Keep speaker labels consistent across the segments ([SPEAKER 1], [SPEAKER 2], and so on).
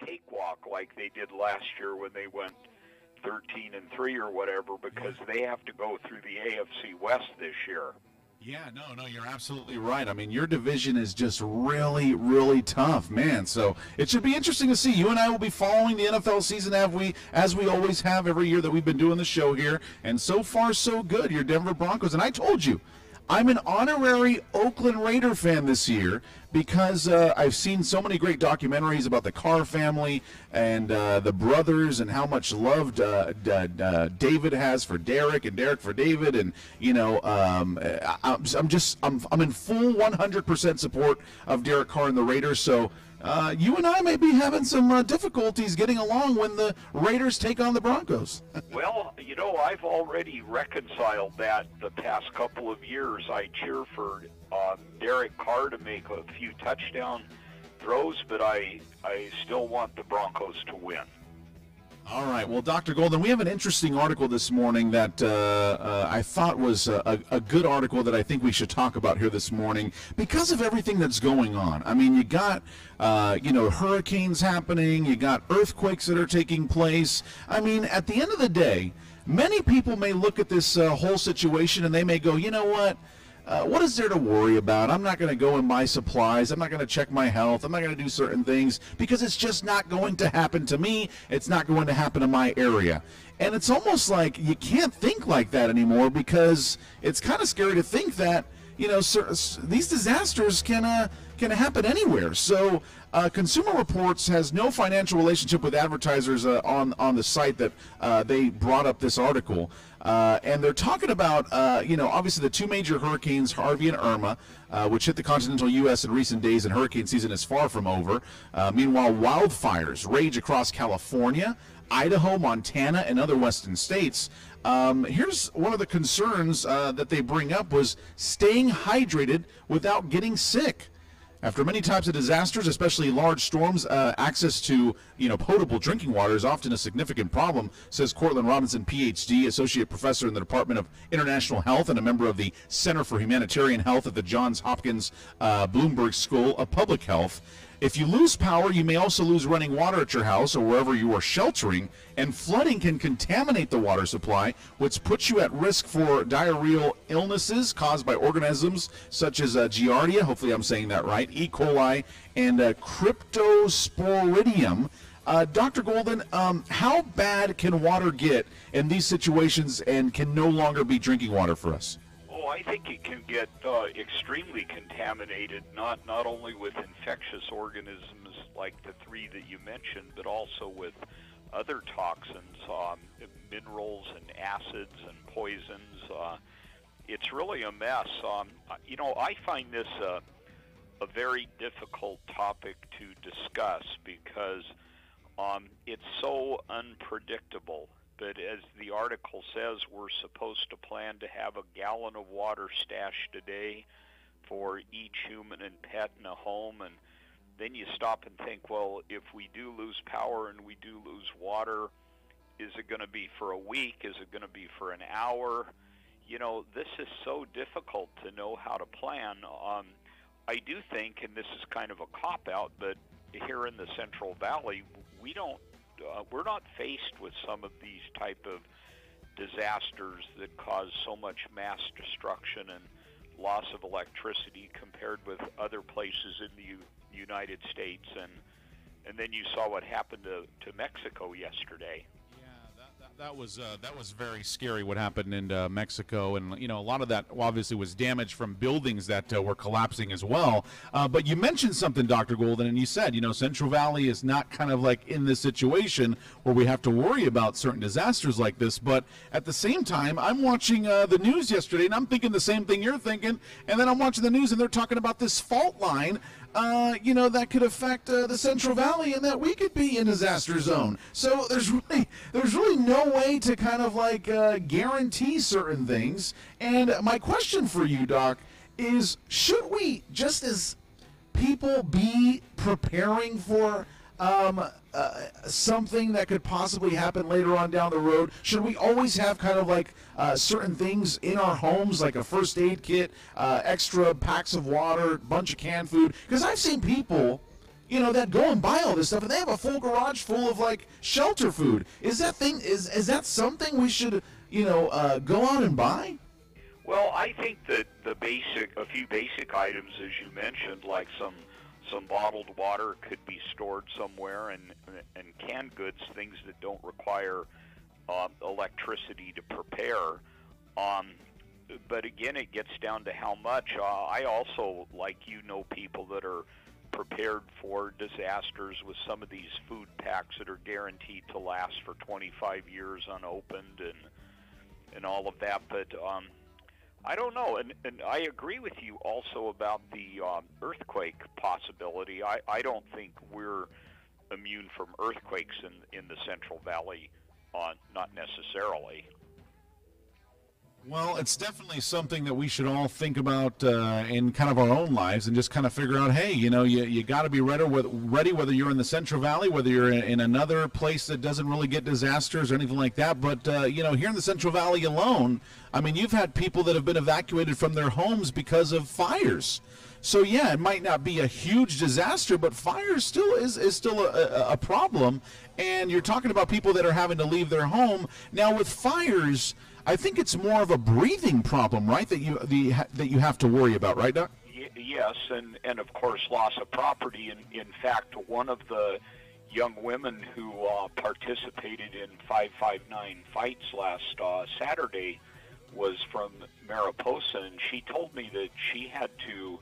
[SPEAKER 1] cakewalk like they did last year when they went 13-3 or whatever, because they have to go through the AFC West this year.
[SPEAKER 2] Yeah, no, you're absolutely right. I mean, your division is just really, really tough, man. So it should be interesting to see. You and I will be following the NFL season as we always have every year that we've been doing the show here. And so far, so good. Your Denver Broncos. And I told you, I'm an honorary Oakland Raider fan this year because I've seen so many great documentaries about the Carr family and the brothers and how much love David has for Derek and Derek for David. And, you know, I'm in full 100% support of Derek Carr and the Raiders. So you and I may be having some difficulties getting along when the Raiders take on the Broncos.
[SPEAKER 1] Well, you know, I've already reconciled that the past couple of years. I cheer for Derek Carr to make a few touchdown throws, but I still want the Broncos to win.
[SPEAKER 2] All right. Well, Dr. Golden, we have an interesting article this morning that I thought was a good article that I think we should talk about here this morning because of everything that's going on. I mean, you got, hurricanes happening. You got earthquakes that are taking place. I mean, at the end of the day, many people may look at this whole situation and they may go, you know what is there to worry about? I'm not going to go and buy supplies. I'm not going to check my health. I'm not going to do certain things because it's just not going to happen to me. It's not going to happen in my area. And it's almost like you can't think like that anymore because it's kind of scary to think that, you know, these disasters can happen anywhere. So Consumer Reports has no financial relationship with advertisers on the site that they brought up this article. And they're talking about, obviously the two major hurricanes, Harvey and Irma, which hit the continental U.S. in recent days, and hurricane season is far from over. Meanwhile, wildfires rage across California, Idaho, Montana, and other western states. Here's one of the concerns that they bring up was staying hydrated without getting sick. After many types of disasters, especially large storms, access to potable drinking water is often a significant problem, says Cortland Robinson, Ph.D., associate professor in the Department of International Health and a member of the Center for Humanitarian Health at the Johns Hopkins Bloomberg School of Public Health. If you lose power, you may also lose running water at your house or wherever you are sheltering, and flooding can contaminate the water supply, which puts you at risk for diarrheal illnesses caused by organisms such as Giardia, hopefully I'm saying that right, E. coli, and Cryptosporidium. Dr. Golden, how bad can water get in these situations and can no longer be drinking water for us?
[SPEAKER 1] I think it can get extremely contaminated, not only with infectious organisms like the three that you mentioned, but also with other toxins, minerals and acids and poisons. It's really a mess. I find this a very difficult topic to discuss because it's so unpredictable. But as the article says, we're supposed to plan to have a gallon of water stashed a day for each human and pet in a home. And then you stop and think, well, if we do lose power and we do lose water, is it going to be for a week? Is it going to be for an hour? You know, this is so difficult to know how to plan. I do think, and this is kind of a cop-out, but here in the Central Valley, we're not faced with some of these type of disasters that cause so much mass destruction and loss of electricity compared with other places in the United States. And then you saw what happened to Mexico yesterday.
[SPEAKER 2] That was very scary what happened in Mexico, and a lot of that obviously was damage from buildings that were collapsing as well. But you mentioned something, Dr. Golden, and you said Central Valley is not kind of like in this situation where we have to worry about certain disasters like this. But at the same time, I'm watching the news yesterday, and I'm thinking the same thing you're thinking. And then I'm watching the news, and they're talking about this fault line. That could affect the Central Valley and that we could be in a disaster zone. So there's really no way to kind of guarantee certain things. And my question for you, Doc, is should we, just as people, be preparing for something that could possibly happen later on down the road? Should we always have kind of certain things in our homes, like a first aid kit, extra packs of water, bunch of canned food? Because I've seen people that go and buy all this stuff, and they have a full garage full of like shelter food. Is that is that something we should go out and buy?
[SPEAKER 1] Well, I think that a few basic items, as you mentioned, like some bottled water could be stored somewhere, and canned goods, things that don't require electricity to prepare. But again, it gets down to how much. I also, like people that are prepared for disasters with some of these food packs that are guaranteed to last for 25 years unopened and all of that. But I don't know, and I agree with you also about the earthquake possibility. I don't think we're immune from earthquakes in the Central Valley, not necessarily.
[SPEAKER 2] Well, it's definitely something that we should all think about in kind of our own lives, and just kind of figure out, hey, you got to be ready whether you're in the Central Valley, whether you're in another place that doesn't really get disasters or anything like that. But, here in the Central Valley alone, I mean, you've had people that have been evacuated from their homes because of fires. So, yeah, it might not be a huge disaster, but fire still is still a problem. And you're talking about people that are having to leave their home. Now, with fires, I think it's more of a breathing problem, right? That you have to worry about, right, Doc?
[SPEAKER 1] Yes, and of course loss of property. In fact, one of the young women who participated in 559 fights last Saturday was from Mariposa, and she told me that she had to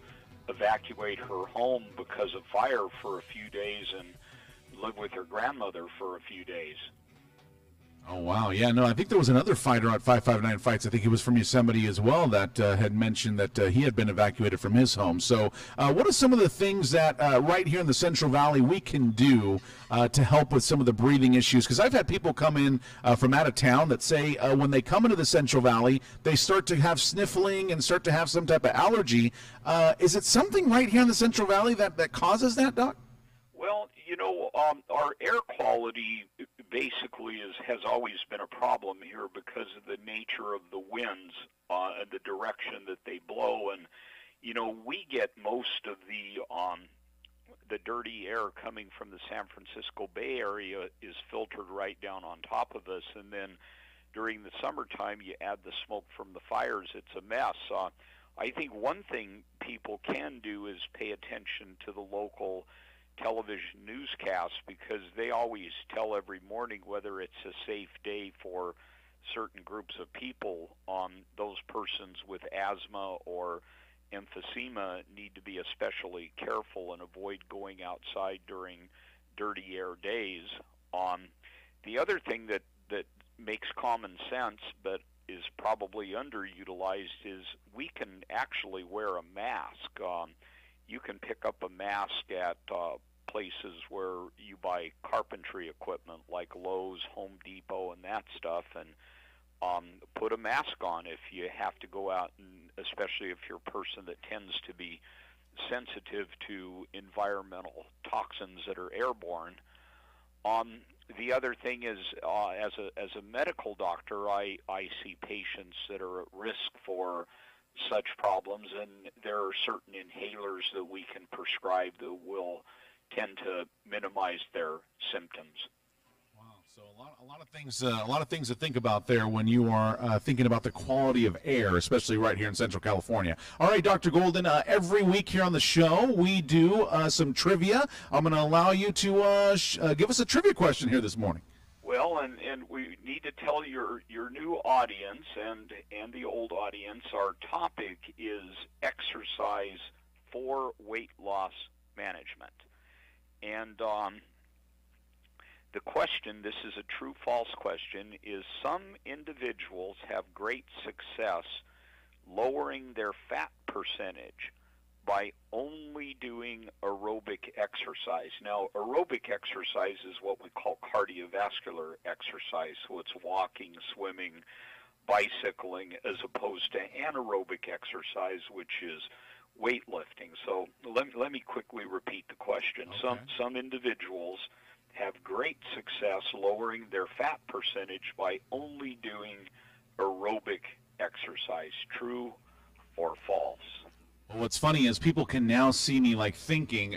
[SPEAKER 1] evacuate her home because of fire for a few days and live with her grandmother for a few days.
[SPEAKER 2] Oh, wow. Yeah, no, I think there was another fighter at 559 Fights. I think he was from Yosemite as well that had mentioned that he had been evacuated from his home. So what are some of the things that right here in the Central Valley we can do to help with some of the breathing issues? Because I've had people come in from out of town that say when they come into the Central Valley, they start to have sniffling and start to have some type of allergy. Is it something right here in the Central Valley that causes that, Doc?
[SPEAKER 1] Well, our air quality basically has always been a problem here because of the nature of the winds and the direction that they blow. And, we get most of the dirty air coming from the San Francisco Bay Area is filtered right down on top of us. And then during the summertime, you add the smoke from the fires. It's a mess. I think one thing people can do is pay attention to the local television newscasts, because they always tell every morning whether it's a safe day for certain groups of people. Those persons with asthma or emphysema need to be especially careful and avoid going outside during dirty air days. The other thing that makes common sense but is probably underutilized is we can actually wear a mask. You can pick up a mask at places where you buy carpentry equipment like Lowe's, Home Depot, and that stuff, and put a mask on if you have to go out, and especially if you're a person that tends to be sensitive to environmental toxins that are airborne. The other thing is, as a medical doctor, I see patients that are at risk for such problems, and there are certain inhalers that we can prescribe that will tend to minimize their symptoms.
[SPEAKER 2] Wow, so a lot of things to think about there when you are thinking about the quality of air, especially right here in Central California. All right, Dr. Golden, every week here on the show we do some trivia. I'm going to allow you to give us a trivia question here this morning.
[SPEAKER 1] Well, and we need to tell your new audience and the old audience, our topic is exercise for weight loss management. And the question, this is a true-false question, is some individuals have great success lowering their fat percentage by only doing aerobic exercise. Now, aerobic exercise is what we call cardiovascular exercise, so it's walking, swimming, bicycling, as opposed to anaerobic exercise, which is weightlifting. So let me quickly repeat the question. Okay. Some individuals have great success lowering their fat percentage by only doing aerobic exercise. True or false?
[SPEAKER 2] Well, what's funny is people can now see me like thinking,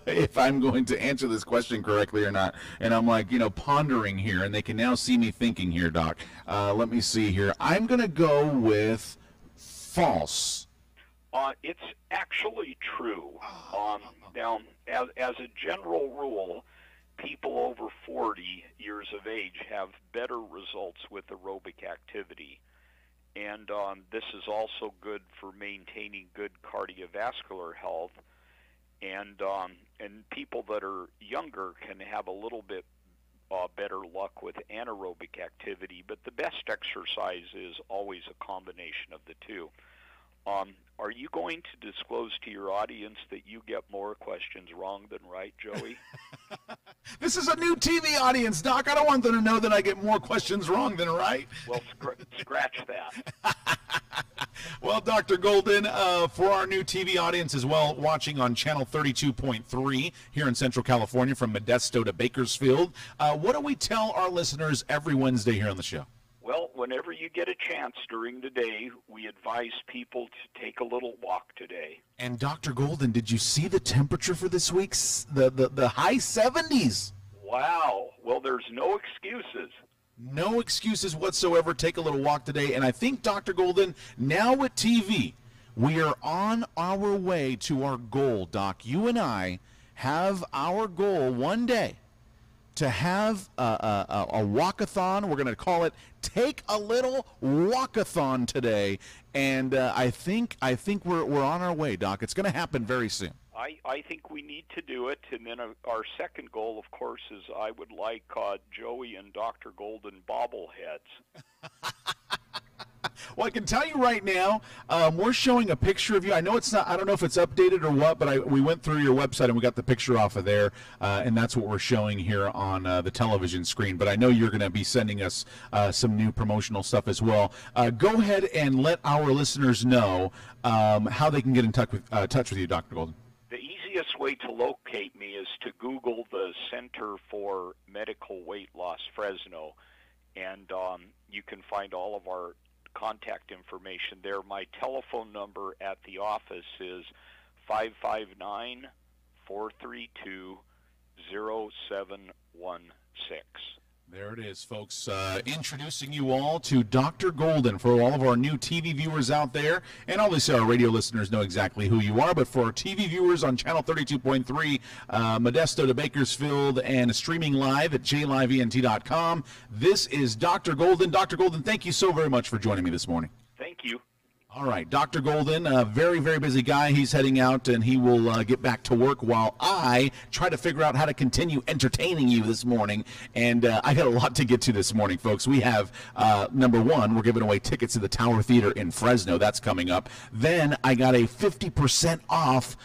[SPEAKER 2] if I'm going to answer this question correctly or not. And I'm like, pondering here, and they can now see me thinking here, Doc. Let me see here. I'm going to go with false.
[SPEAKER 1] It's actually true. Now, as a general rule, people over 40 years of age have better results with aerobic activity. And this is also good for maintaining good cardiovascular health. And people that are younger can have a little bit better luck with anaerobic activity, but the best exercise is always a combination of the two. Are you going to disclose to your audience that you get more questions wrong than right, Joey?
[SPEAKER 2] This is a new TV audience, Doc. I don't want them to know that I get more questions wrong than right.
[SPEAKER 1] Well, scratch that.
[SPEAKER 2] Well, Dr. Golden, for our new TV audience as well, watching on Channel 32.3 here in Central California from Modesto to Bakersfield, what do we tell our listeners every Wednesday here on the show?
[SPEAKER 1] Well, whenever you get a chance during the day, we advise people to take a little walk today.
[SPEAKER 2] And Dr. Golden, did you see the temperature for this week's the high 70s?
[SPEAKER 1] Wow. Well, there's no excuses.
[SPEAKER 2] No excuses whatsoever. Take a little walk today. And I think, Dr. Golden, now with TV, we are on our way to our goal, Doc. You and I have our goal one day to have a walkathon. We're going to call it Take a Little Walkathon today. And I think we're on our way, Doc. It's going to happen very soon.
[SPEAKER 1] I think we need to do it, and then our second goal, of course, is I would like Joey and Dr. Golden bobbleheads.
[SPEAKER 2] Well, I can tell you right now, we're showing a picture of you. I know it's not. I don't know if it's updated or what, but we went through your website and we got the picture off of there, and that's what we're showing here on the television screen. But I know you're going to be sending us some new promotional stuff as well. Go ahead and let our listeners know how they can get in touch with you, Dr. Golden.
[SPEAKER 1] The easiest way to locate me is to Google the Center for Medical Weight Loss Fresno, and you can find all of our contact information there. My telephone number at the office is 559-432-0716.
[SPEAKER 2] There it is, folks. Introducing you all to Dr. Golden. For all of our new TV viewers out there, and obviously our radio listeners know exactly who you are, but for our TV viewers on Channel 32.3, Modesto to Bakersfield, and streaming live at jlivent.com, this is Dr. Golden. Dr. Golden, thank you so very much for joining me this morning.
[SPEAKER 1] Thank you.
[SPEAKER 2] All right, Dr. Golden, a very, very busy guy. He's heading out, and he will get back to work while I try to figure out how to continue entertaining you this morning. And I got a lot to get to this morning, folks. We have, number one, we're giving away tickets to the Tower Theater in Fresno. That's coming up. Then I got a 50% off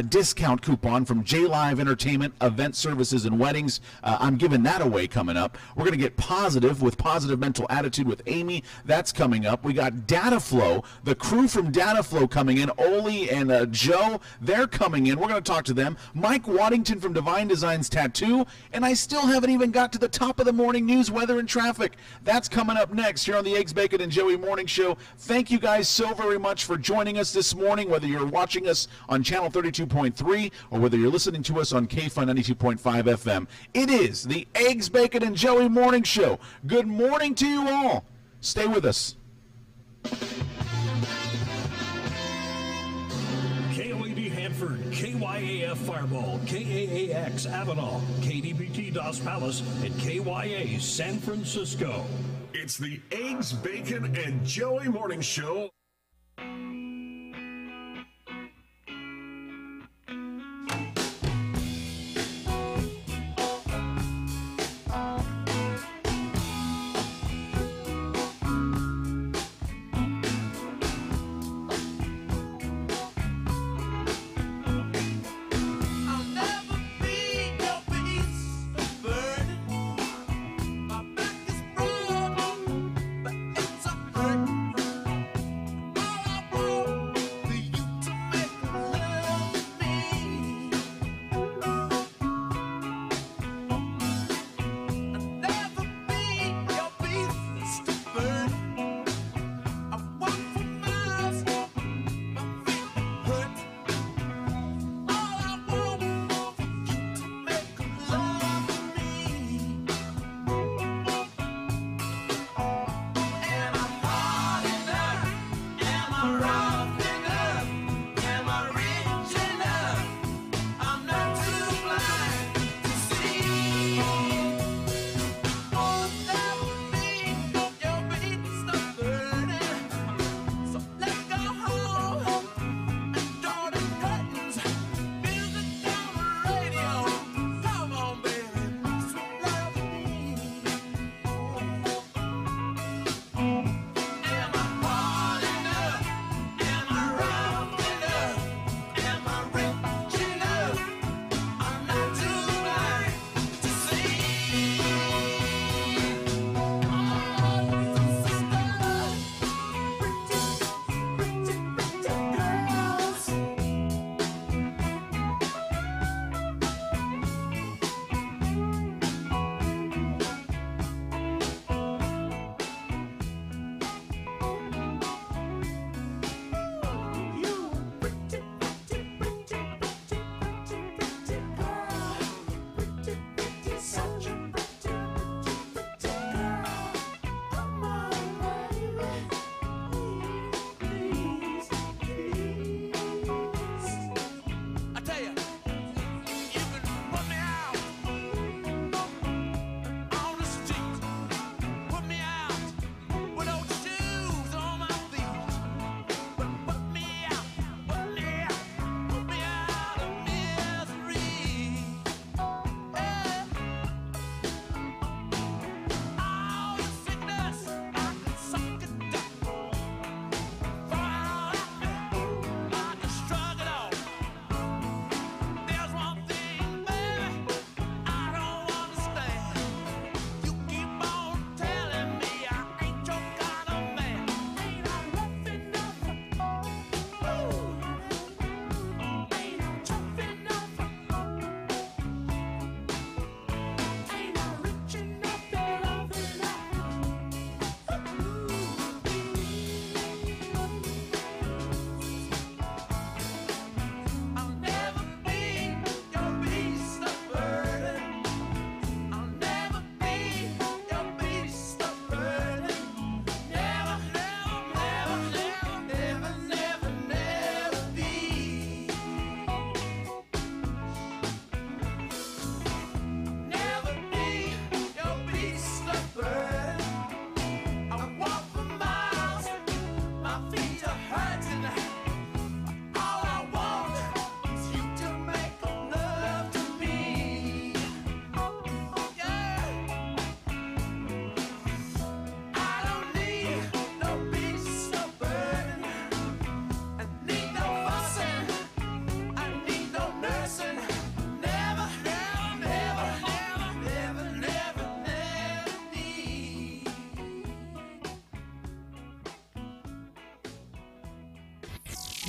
[SPEAKER 2] discount coupon from J-Live Entertainment, Event Services and Weddings. I'm giving that away coming up. We're going to get positive with Positive Mental Attitude with Amy. That's coming up. We got Dataflow, the crew from Dataflow coming in. Oli and Joe, they're coming in. We're going to talk to them. Mike Waddington from Divine Designs Tattoo. And I still haven't even got to the top of the morning news, weather, and traffic. That's coming up next here on the Eggs, Bacon, and Joey Morning Show. Thank you guys so very much for joining us this morning, whether you're watching us on Channel 32.3 or whether you're listening to us on KFUN 92.5 FM. It is the Eggs, Bacon, and Joey Morning Show. Good morning to you all. Stay with us.
[SPEAKER 3] Hanford, KYAF Fireball, KAAX Avenal, KDBT Dos Palace, and KYA San Francisco.
[SPEAKER 4] It's the Eggs, Bacon, and Joey Morning Show.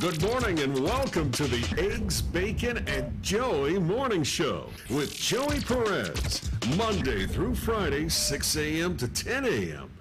[SPEAKER 4] Good morning and welcome to the Eggs, Bacon, and Joey Morning Show with Joey Perez, Monday through Friday, 6 a.m. to 10 a.m.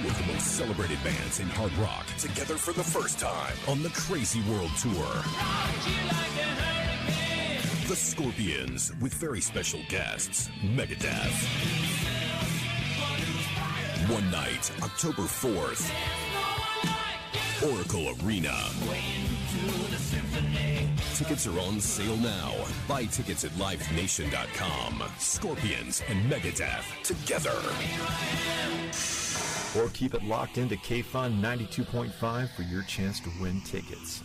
[SPEAKER 5] two of the most celebrated bands in hard rock together for the first time on the Crazy World Tour. The Scorpions, with very special guests, Megadeth. One night, October 4th, Oracle Arena. Tickets are on sale now. Buy tickets at livenation.com. Scorpions and Megadeth together.
[SPEAKER 6] Or keep it locked into KFUN 92.5 for your chance to win tickets.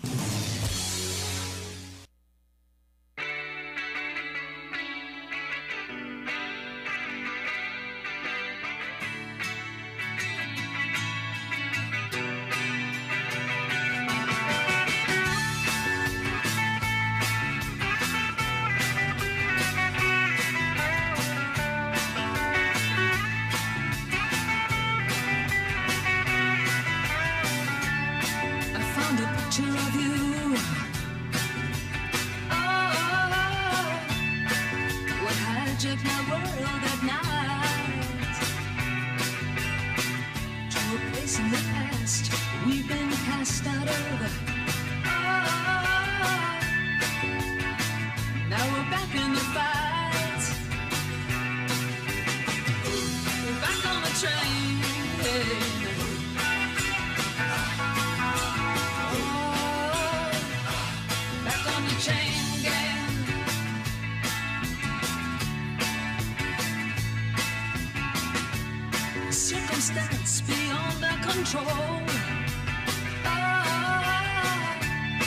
[SPEAKER 7] Circumstance beyond our control.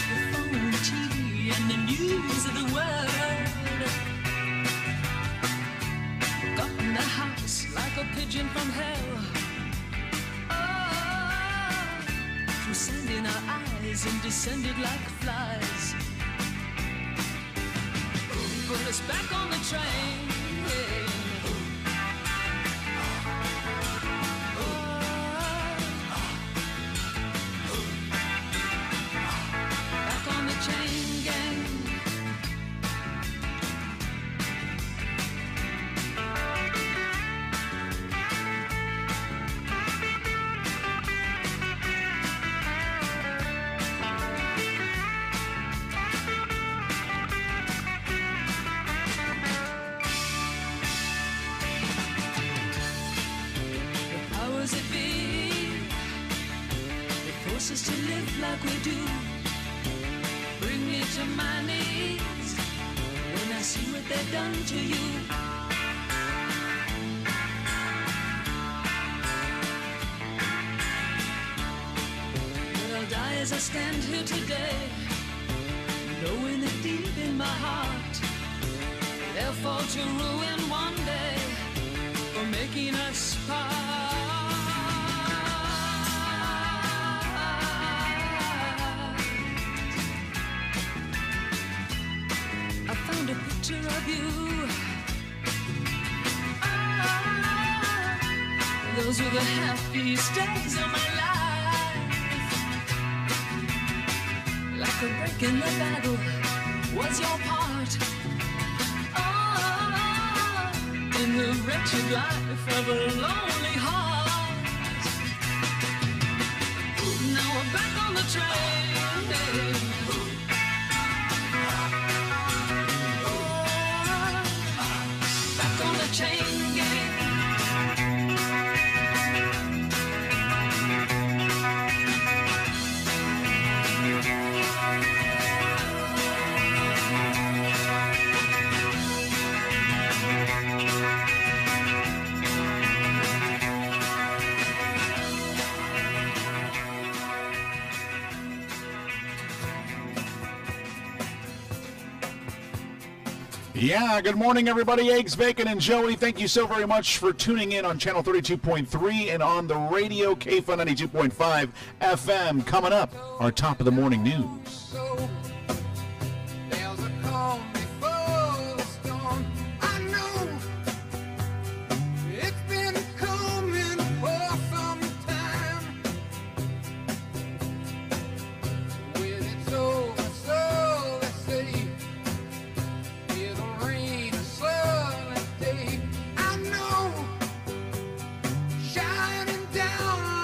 [SPEAKER 7] The phone, TV, and the news of the world got in the house like a pigeon from hell. Through sand in our eyes and descended like flies. Put us back on the train. Us to live like we do. Bring me to my knees when I see what they've done to you. But I'll die as I stand here today, knowing that deep in my heart they'll fall to ruin one day for making us part. A picture of you. Those were the happiest days of my life. Like a break in the battle was your part. In the wretched life of a lonely heart. Now we're back on the train. Chain gang.
[SPEAKER 2] Yeah, good morning, everybody. Eggs, Bacon, and Joey. Thank you so very much for tuning in on Channel 32.3 and on the radio, KFUN 92.5 FM. Coming up, our top of the morning news.
[SPEAKER 8] Shining down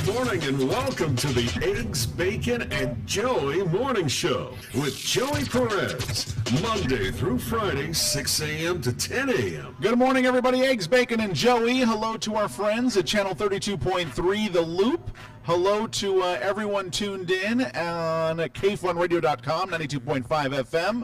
[SPEAKER 4] Good morning and welcome to the Eggs, Bacon, and Joey Morning Show with Joey Perez. Monday through Friday, 6 a.m. to 10 a.m.
[SPEAKER 2] Good morning, everybody. Eggs, Bacon, and Joey. Hello to our friends at Channel 32.3 The Loop. Hello to everyone tuned in on KFunRadio.com, 92.5 FM,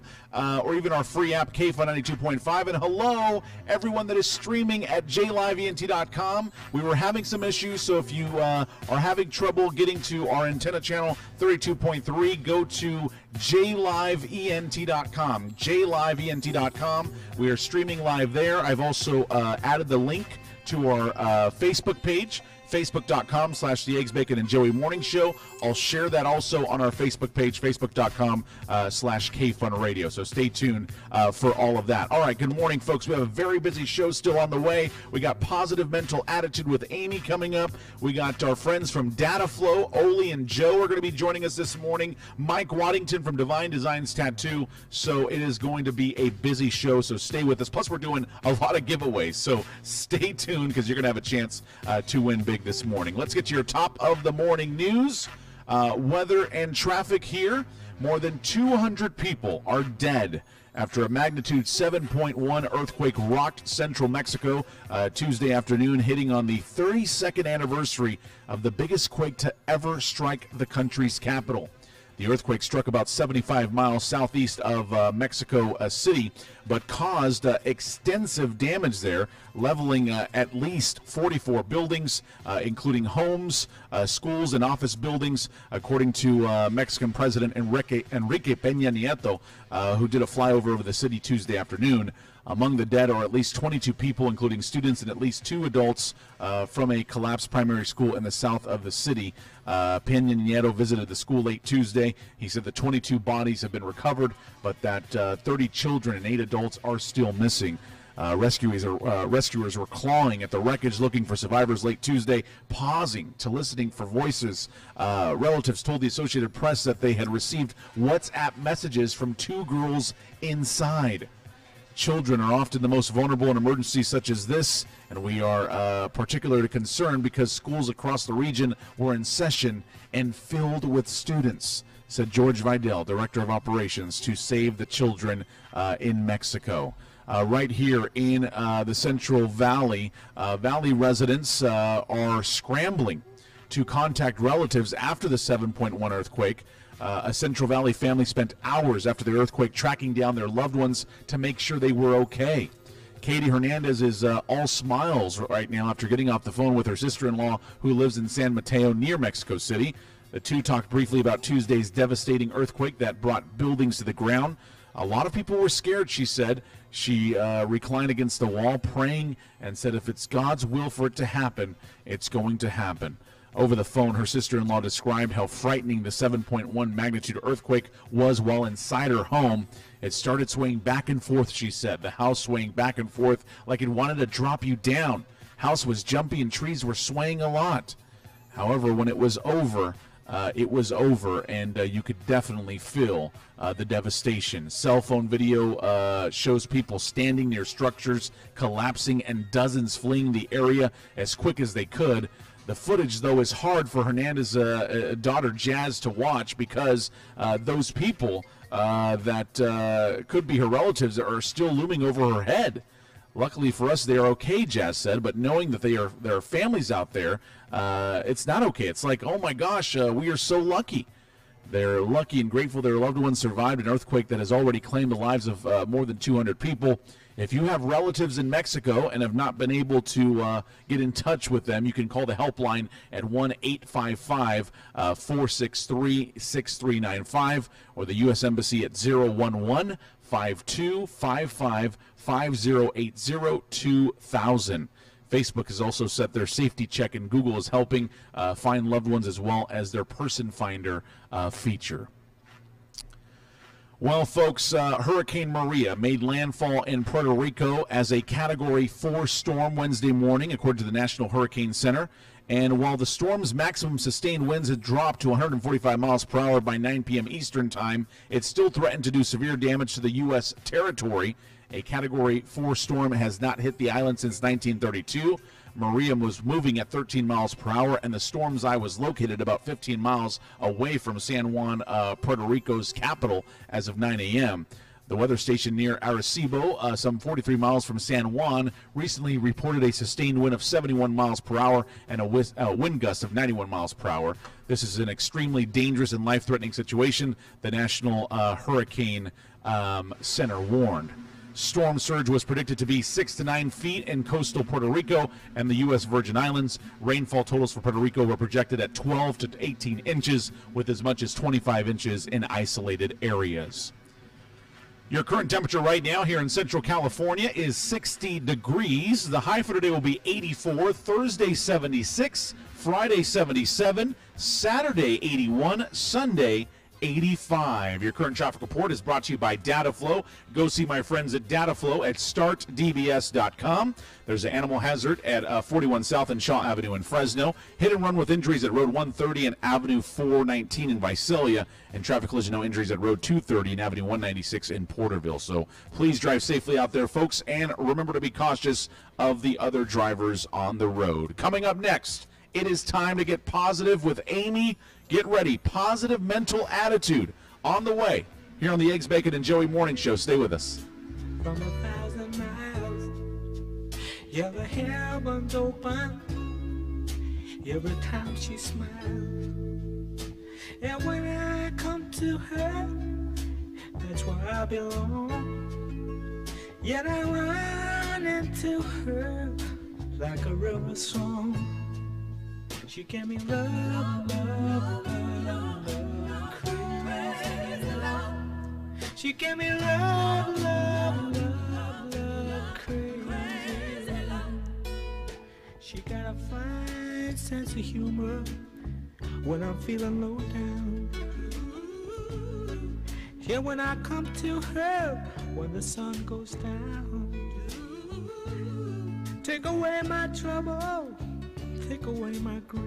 [SPEAKER 2] or even our free app, KFun 92.5. And hello, everyone that is streaming at JLiveENT.com. We were having some issues, so if you are having trouble getting to our antenna channel 32.3, go to JLiveENT.com, JLiveENT.com. We are streaming live there. I've also added the link to our Facebook page, Facebook.com/The Eggs, Bacon, and Joey Morning Show. I'll share that also on our Facebook page, Facebook.com/KFun Radio. So stay tuned for all of that. All right, good morning, folks. We have a very busy show still on the way. We got Positive Mental Attitude with Amy coming up. We got our friends from DataFlow, Oli and Joe are going to be joining us this morning. Mike Waddington from Divine Designs Tattoo. So it is going to be a busy show, so stay with us. Plus, we're doing a lot of giveaways, so stay tuned because you're going to have a chance to win big this morning. Let's get to your top of the morning news. Weather and traffic here. More than 200 people are dead after a magnitude 7.1 earthquake rocked central Mexico Tuesday afternoon, hitting on the 32nd anniversary of the biggest quake to ever strike the country's capital. The earthquake struck about 75 miles southeast of Mexico City, but caused extensive damage there, leveling at least 44 buildings, including homes, schools, and office buildings, according to Mexican President Enrique Peña Nieto, who did a flyover over the city Tuesday afternoon. Among the dead are at least 22 people, including students and at least 2 adults from a collapsed primary school in the south of the city. Peña Nieto visited the school late Tuesday. He said the 22 bodies have been recovered, but that 30 children and 8 adults are still missing. Rescuers were clawing at the wreckage looking for survivors late Tuesday, pausing to listening for voices. Relatives told the Associated Press that they had received WhatsApp messages from 2 girls inside. Children are often the most vulnerable in emergencies such as this, and we are particularly concerned because schools across the region were in session and filled with students, said George Vidal, Director of Operations to Save the Children in Mexico. Right here in the Central Valley, Valley residents are scrambling to contact relatives after the 7.1 earthquake. A Central Valley family spent hours after the earthquake tracking down their loved ones to make sure they were okay. Katie Hernandez is all smiles right now after getting off the phone with her sister-in-law who lives in San Mateo near Mexico City. The two talked briefly about Tuesday's devastating earthquake that brought buildings to the ground. A lot of people were scared, she said. She reclined against the wall praying and said if it's God's will for it to happen, it's going to happen. Over the phone, her sister-in-law described how frightening the 7.1 magnitude earthquake was while inside her home. It started swaying back and forth, she said, the house swaying back and forth like it wanted to drop you down. House was jumpy and trees were swaying a lot. However, when it was over, and you could definitely feel the devastation. Cell phone video shows people standing near structures collapsing and dozens fleeing the area as quick as they could. The footage, though, is hard for Hernandez's daughter, Jazz, to watch because those people that could be her relatives are still looming over her head. Luckily for us, they are okay, Jazz said, but knowing that there are families out there, it's not okay. It's like, oh my gosh, we are so lucky. They're lucky and grateful their loved ones survived an earthquake that has already claimed the lives of more than 200 people. If you have relatives in Mexico and have not been able to get in touch with them, you can call the helpline at 1-855-463-6395 or the U.S. Embassy at 011-5255-5080-2000. Facebook has also set their safety check, and Google is helping find loved ones as well as their Person Finder feature. Well, folks, Hurricane Maria made landfall in Puerto Rico as a Category 4 storm Wednesday morning, according to the National Hurricane Center. And while the storm's maximum sustained winds had dropped to 145 miles per hour by 9 p.m. Eastern time, it still threatened to do severe damage to the U.S. territory. A Category 4 storm has not hit the island since 1932. Maria was moving at 13 miles per hour, and the storm's eye was located about 15 miles away from San Juan, Puerto Rico's capital as of 9 a.m. The weather station near Arecibo, some 43 miles from San Juan, recently reported a sustained wind of 71 miles per hour and a wind gust of 91 miles per hour. This is an extremely dangerous and life-threatening situation, the National Hurricane Center warned. Storm surge was predicted to be 6 to 9 feet in coastal Puerto Rico and the U.S. Virgin Islands. Rainfall totals for Puerto Rico were projected at 12 to 18 inches, with as much as 25 inches in isolated areas. Your current temperature right now here in Central California is 60 degrees. The high for today will be 84, Thursday 76, Friday 77, Saturday 81, Sunday 85. Your current traffic report is brought to you by DataFlow. Go see my friends at DataFlow at startdbs.com. There's an animal hazard at 41 South and Shaw Avenue in Fresno. Hit and run with injuries at Road 130 and Avenue 419 in Visalia. And traffic collision no injuries at Road 230 and Avenue 196 in Porterville. So please drive safely out there, folks, and remember to be cautious of the other drivers on the road. Coming up next, it is time to get positive with Amy. Get ready. Positive mental attitude on the way here on the Eggs, Bacon, and Joey Morning Show. Stay with us.
[SPEAKER 8] From 1,000 miles, yeah, the heavens open every time she smiles. And when I come to her, that's where I belong. Yet I run into her like a river song. She gave me love, love, love, love, crazy love. She gave me love, love, love, love, crazy love. She got a fine sense of humor when I'm feeling low down. Yeah, when I come to her when the sun goes down. Take away my trouble. Take away my grief.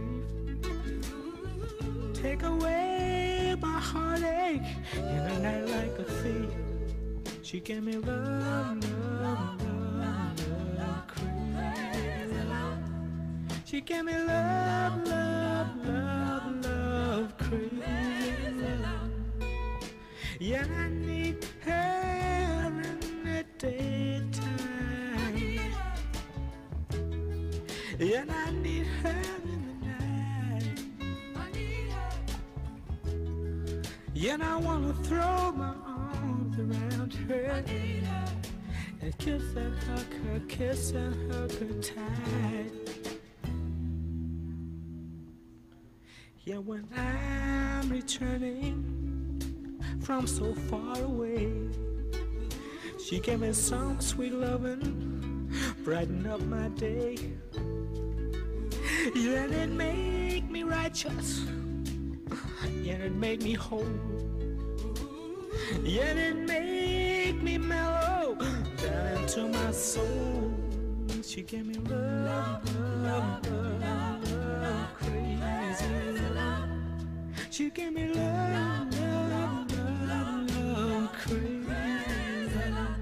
[SPEAKER 8] Take away my heartache in a night like a thief. She gave me love, love, love, love, crazy love. She gave me love, love, love, love, crazy love. Yeah, I need her in the daytime. And I need her in the night. I need her. And I want to throw my arms around her. I need her. And kiss and hug her, kiss and hug her tight. Yeah, when I'm returning from so far away, she gave me some sweet loving, brighten up my day. Yeah, it make me righteous. Yeah, it made me whole. Yeah, it make me mellow down into my soul. She gave me love, love, love, love, crazy love. She gave me love, love, love, love, crazy love.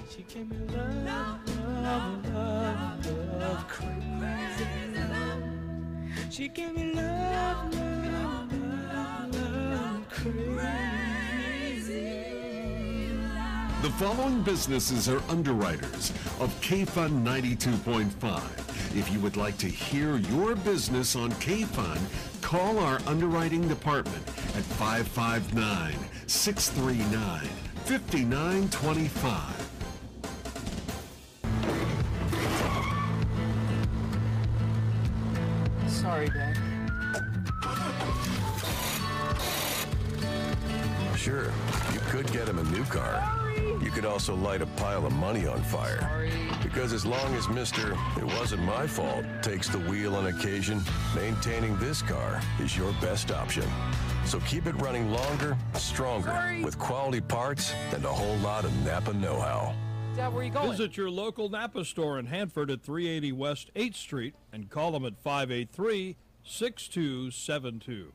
[SPEAKER 8] She gave me love, love, love, love, crazy love. She gave me love, love, love, love, crazy love.
[SPEAKER 4] The following businesses are underwriters of K-Fun 92.5. If you would like to hear your business on K-Fun, call our underwriting department at 559-639-5925.
[SPEAKER 8] Sorry, Dad.
[SPEAKER 5] Sure, you could get him a new car. You could also light a pile of money on fire. Because as long as Mr. It wasn't my fault takes the wheel on occasion, maintaining this car is your best option. So keep it running longer, stronger, with quality parts and a whole lot of Napa know-how.
[SPEAKER 8] Dad, where are you going?
[SPEAKER 3] Visit your local Napa store in Hanford at 380 West 8th Street and call them at 583-6272.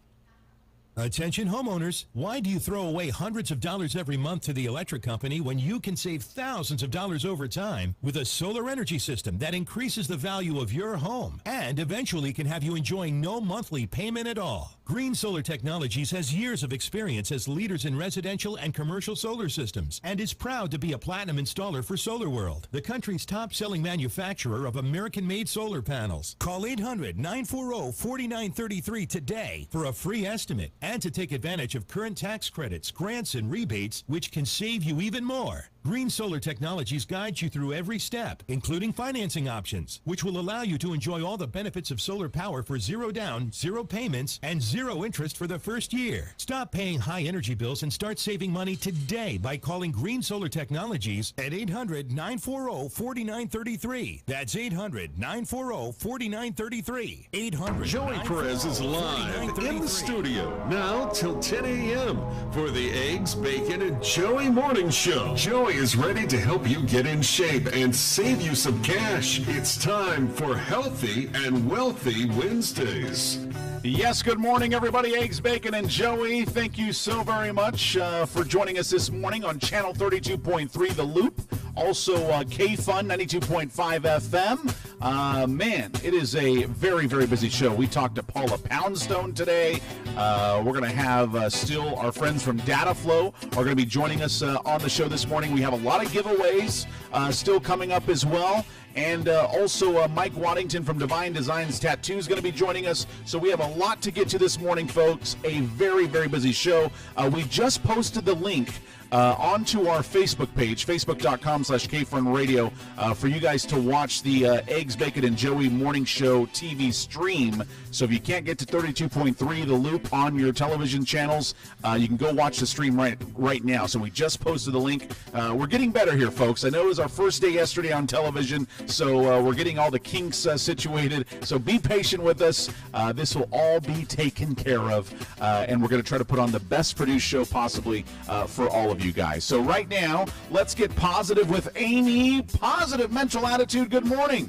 [SPEAKER 9] Attention homeowners, why do you throw away hundreds of dollars every month to the electric company when you can save thousands of dollars over time with a solar energy system that increases the value of your home and eventually can have you enjoying no monthly payment at all? Green Solar Technologies has years of experience as leaders in residential and commercial solar systems and is proud to be a platinum installer for SolarWorld, the country's top-selling manufacturer of American-made solar panels. Call 800-940-4933 today for a free estimate and to take advantage of current tax credits, grants, and rebates, which can save you even more. Green Solar Technologies guides you through every step, including financing options, which will allow you to enjoy all the benefits of solar power for zero down, zero payments, and zero interest for the first year. Stop paying high energy bills and start saving money today by calling Green Solar Technologies at 800-940-4933. That's 800-940-4933. 800.
[SPEAKER 4] Joey Perez is live in the studio now till 10 a.m. for the Eggs, Bacon, and Joey Morning Show. Joey is ready to help you get in shape and save you some cash. It's time for Healthy and Wealthy Wednesdays.
[SPEAKER 2] Yes, good morning, everybody. Eggs, Bacon, and Joey. Thank you so very much for joining us this morning on Channel 32.3 The Loop. Also, K-Fun 92.5 FM. Man, it is a very, very busy show. We talked to Paula Poundstone today. We're going to have still our friends from Dataflow are going to be joining us on the show this morning. We have a lot of giveaways still coming up as well. And also Mike Waddington from Divine Designs Tattoo is going to be joining us. So we have a lot to get to this morning, folks. A very, very busy show. We just posted the link onto our Facebook page, facebook.com/KFunRadio, for you guys to watch the Eggs, Bacon, and Joey Morning Show TV stream. So if you can't get to 32.3 The Loop on your television channels, you can go watch the stream right now. So we just posted the link. We're getting better here, folks. I know it was our first day yesterday on television, so we're getting all the kinks situated. So be patient with us. This will all be taken care of, and we're going to try to put on the best produced show possibly for all of you guys. So right now, let's get positive with Amy. Positive mental attitude. Good morning.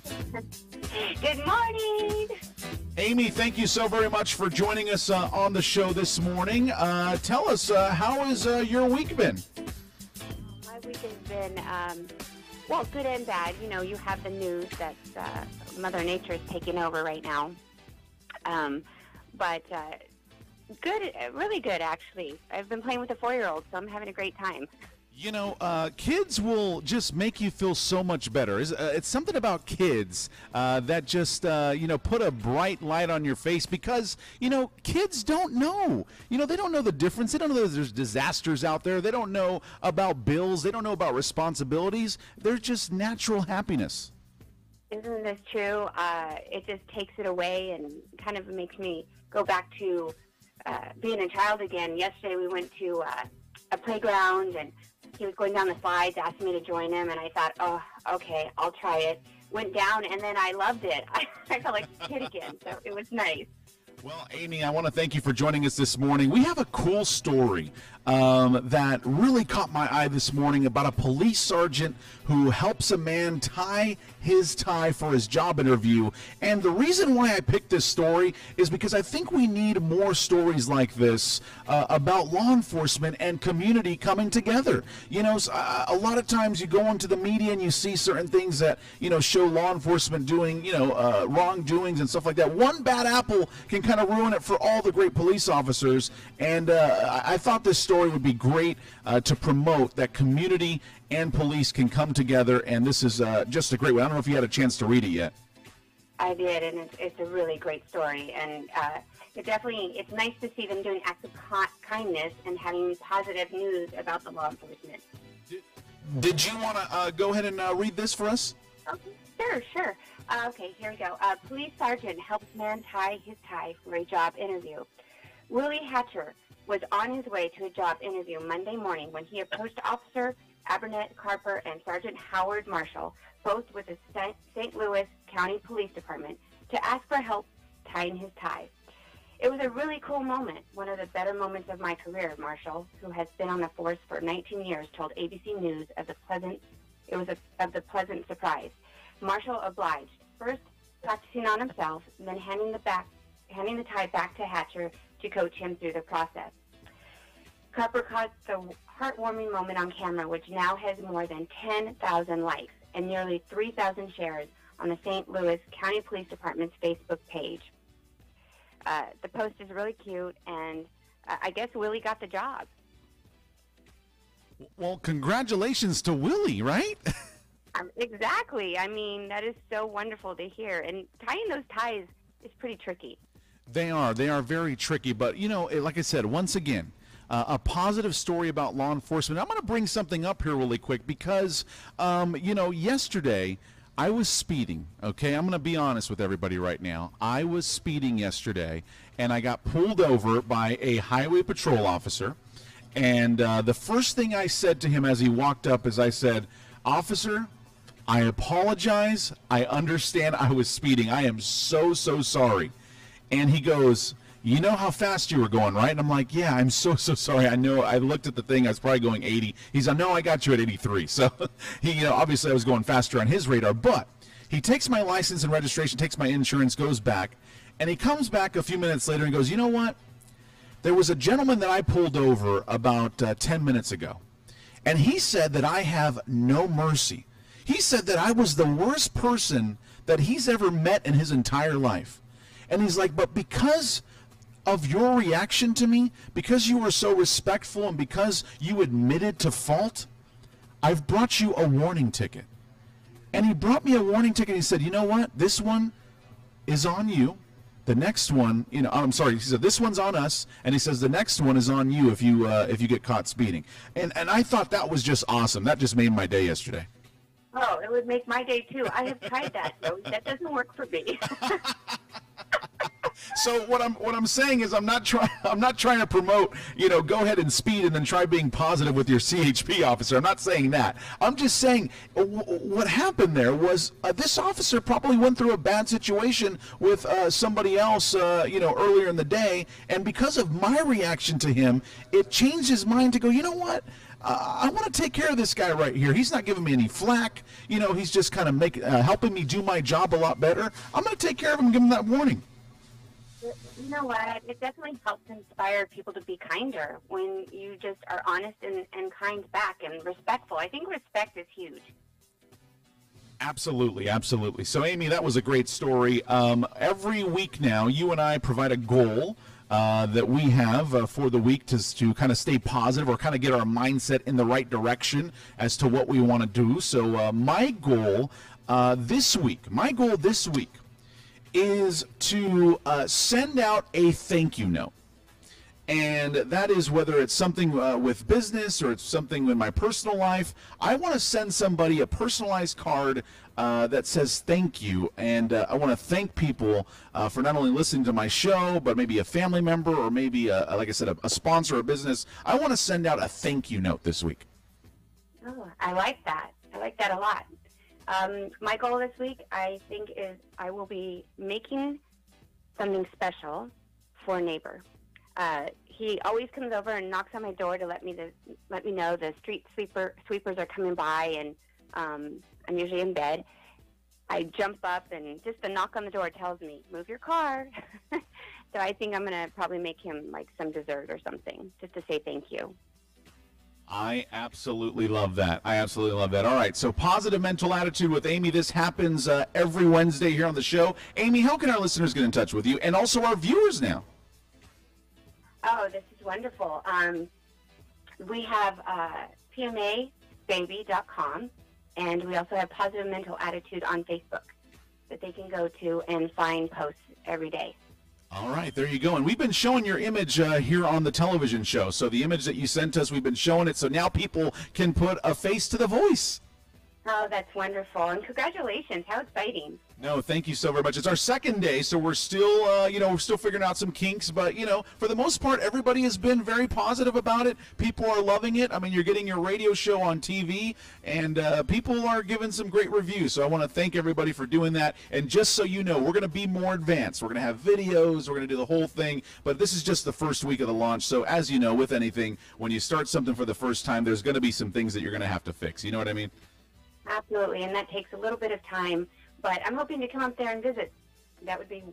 [SPEAKER 10] Good morning.
[SPEAKER 2] Amy, thank you so very much for joining us on the show this morning. Tell us, how has your week been?
[SPEAKER 10] My week has been, well, good and bad. You know, you have the news that Mother Nature is taking over right now. But good, really good, actually. I've been playing with a 4-year-old, so I'm having a great time.
[SPEAKER 2] You know, kids will just make you feel so much better. It's something about kids that just, put a bright light on your face because, kids don't know. They don't know the difference. They don't know that there's disasters out there. They don't know about bills. They don't know about responsibilities. They're just natural happiness.
[SPEAKER 10] Isn't this true? It just takes it away and kind of makes me go back to being a child again. Yesterday we went to a playground and he was going down the slides, asked me to join him, and I thought, oh, okay, I'll try it. Went down, and then I loved it. I felt like a kid again, so it was nice.
[SPEAKER 2] Well, Amy, I want to thank you for joining us this morning. We have a cool story that really caught my eye this morning about a police sergeant who helps a man tie his tie for his job interview. And the reason why I picked this story is because I think we need more stories like this about law enforcement and community coming together. A lot of times you go into the media and you see certain things that, show law enforcement doing, wrongdoings and stuff like that. One bad apple can kind of ruin it for all the great police officers. And I thought this story would be great to promote that community and police can come together, and this is just a great one. I don't know if you had a chance to read it yet.
[SPEAKER 10] I did, and it's a really great story, and it's nice to see them doing acts of kindness and having positive news about the law enforcement.
[SPEAKER 2] Did you want to go ahead and read this for us?
[SPEAKER 10] Okay, sure. Okay, here we go. Police sergeant helps man tie his tie for a job interview. Willie Hatcher was on his way to a job interview Monday morning when he approached Officer Abernett Carper and Sergeant Howard Marshall, both with the St. Louis County Police Department, to ask for help tying his tie. It was a really cool moment, one of the better moments of my career, Marshall, who has been on the force for 19 years, told ABC News of the pleasant surprise. Marshall obliged, first practicing on himself, then handing the tie back to Hatcher to coach him through the process. Copper caught the heartwarming moment on camera, which now has more than 10,000 likes and nearly 3,000 shares on the St. Louis County Police Department's Facebook page. The post is really cute, and I guess Willie got the job.
[SPEAKER 2] Well, congratulations to Willie, right?
[SPEAKER 10] Exactly. I mean, that is so wonderful to hear. And tying those ties is pretty tricky.
[SPEAKER 2] They are very tricky. But, you know, like I said, once again, a positive story about law enforcement. I'm going to bring something up here really quick because, you know, yesterday I was speeding, okay? I'm going to be honest with everybody right now. I was speeding yesterday, and I got pulled over by a highway patrol officer. And the first thing I said to him as he walked up is I said, "Officer, I apologize. I understand I was speeding. I am so sorry." And he goes, "You know how fast you were going, right?" And I'm like, "Yeah, I'm so sorry. I know. I looked at the thing. I was probably going 80. He's like, "No, I got you at 83. So he, you know, obviously I was going faster on his radar. But he takes my license and registration, takes my insurance, goes back, and he comes back a few minutes later and goes, "You know what? There was a gentleman that I pulled over about 10 minutes ago, and he said that I have no mercy. He said that I was the worst person that he's ever met in his entire life." And he's like, "But because of your reaction to me, because you were so respectful and because you admitted to fault, I've brought you a warning ticket." And he brought me a warning ticket. He said, "You know what? This one is on you. The next one, you know, I'm sorry," he said, "this one's on us," and he says, "The next one is on you if you get caught speeding." And I thought that was just awesome. That just made my day yesterday.
[SPEAKER 10] Oh, it would make my day too. I have tried that, though. That doesn't work for me.
[SPEAKER 2] So what I'm saying is I'm not trying to promote, you know, go ahead and speed and then try being positive with your CHP officer. I'm not saying that. I'm just saying what happened there was this officer probably went through a bad situation with somebody else, you know, earlier in the day, and because of my reaction to him, it changed his mind to go, "You know what? I want to take care of this guy right here. He's not giving me any flack. You know, he's just kind of helping me do my job a lot better. I'm going to take care of him and give him that warning."
[SPEAKER 10] You know what? It definitely helps inspire people to be kinder when you just are honest and kind back and respectful. I think respect is huge.
[SPEAKER 2] Absolutely, absolutely. So, Amy, that was a great story. Every week now, you and I provide a goal that we have for the week to kind of stay positive or kind of get our mindset in the right direction as to what we want to do. So my goal this week is to send out a thank you note. And that is whether it's something with business or it's something in my personal life. I want to send somebody a personalized card that says thank you. And I want to thank people for not only listening to my show, but maybe a family member or maybe, like I said, a sponsor or a business. I want to send out a thank you note this week.
[SPEAKER 10] Oh, I like that. I like that a lot. My goal this week, I think, is I will be making something special for a neighbor. He always comes over and knocks on my door to let me know the street sweepers are coming by, and I'm usually in bed. I jump up, and just the knock on the door tells me, "Move your car." So I think I'm going to probably make him like some dessert or something just to say thank you.
[SPEAKER 2] I absolutely love that. All right, so Positive Mental Attitude with Amy. This happens every Wednesday here on the show. Amy, how can our listeners get in touch with you and also our viewers now?
[SPEAKER 10] Oh, this is wonderful. We have PMAbaby.com, and we also have Positive Mental Attitude on Facebook that they can go to and find posts every day.
[SPEAKER 2] All right, there you go. And we've been showing your image here on the television show. So the image that you sent us, we've been showing it. So now people can put a face to the voice.
[SPEAKER 10] Oh, that's wonderful. And congratulations. How exciting.
[SPEAKER 2] No, thank you so very much. It's our second day, so we're still, we're still figuring out some kinks. But, for the most part, everybody has been very positive about it. People are loving it. I mean, you're getting your radio show on TV, and people are giving some great reviews. So I want to thank everybody for doing that. And just so you know, we're going to be more advanced. We're going to have videos. We're going to do the whole thing. But this is just the first week of the launch. So as you know, with anything, when you start something for the first time, there's going to be some things that you're going to have to fix. You know what I mean?
[SPEAKER 10] Absolutely, and that takes a little bit of time. But I'm hoping to come up there and visit. That would be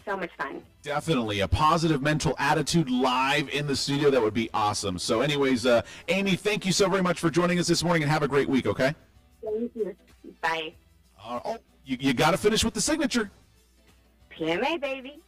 [SPEAKER 10] so much fun.
[SPEAKER 2] Definitely. A positive mental attitude live in the studio. That would be awesome. So anyways, Amy, thank you so very much for joining us this morning, and have a great week, okay?
[SPEAKER 10] Thank you. Bye.
[SPEAKER 2] You got to finish with the signature.
[SPEAKER 10] PMA, baby.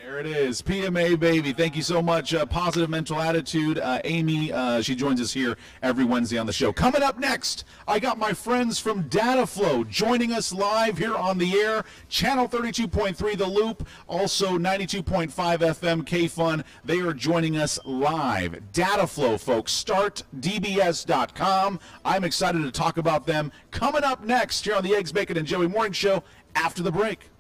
[SPEAKER 2] There it is. PMA, baby. Thank you so much. Positive mental attitude. Amy, she joins us here every Wednesday on the show. Coming up next, I got my friends from Dataflow joining us live here on the air. Channel 32.3 The Loop, also 92.5 FM KFUN. They are joining us live. Dataflow, folks. StartDBS.com. I'm excited to talk about them. Coming up next here on the Eggs, Bacon, and Joey Morning Show after the break.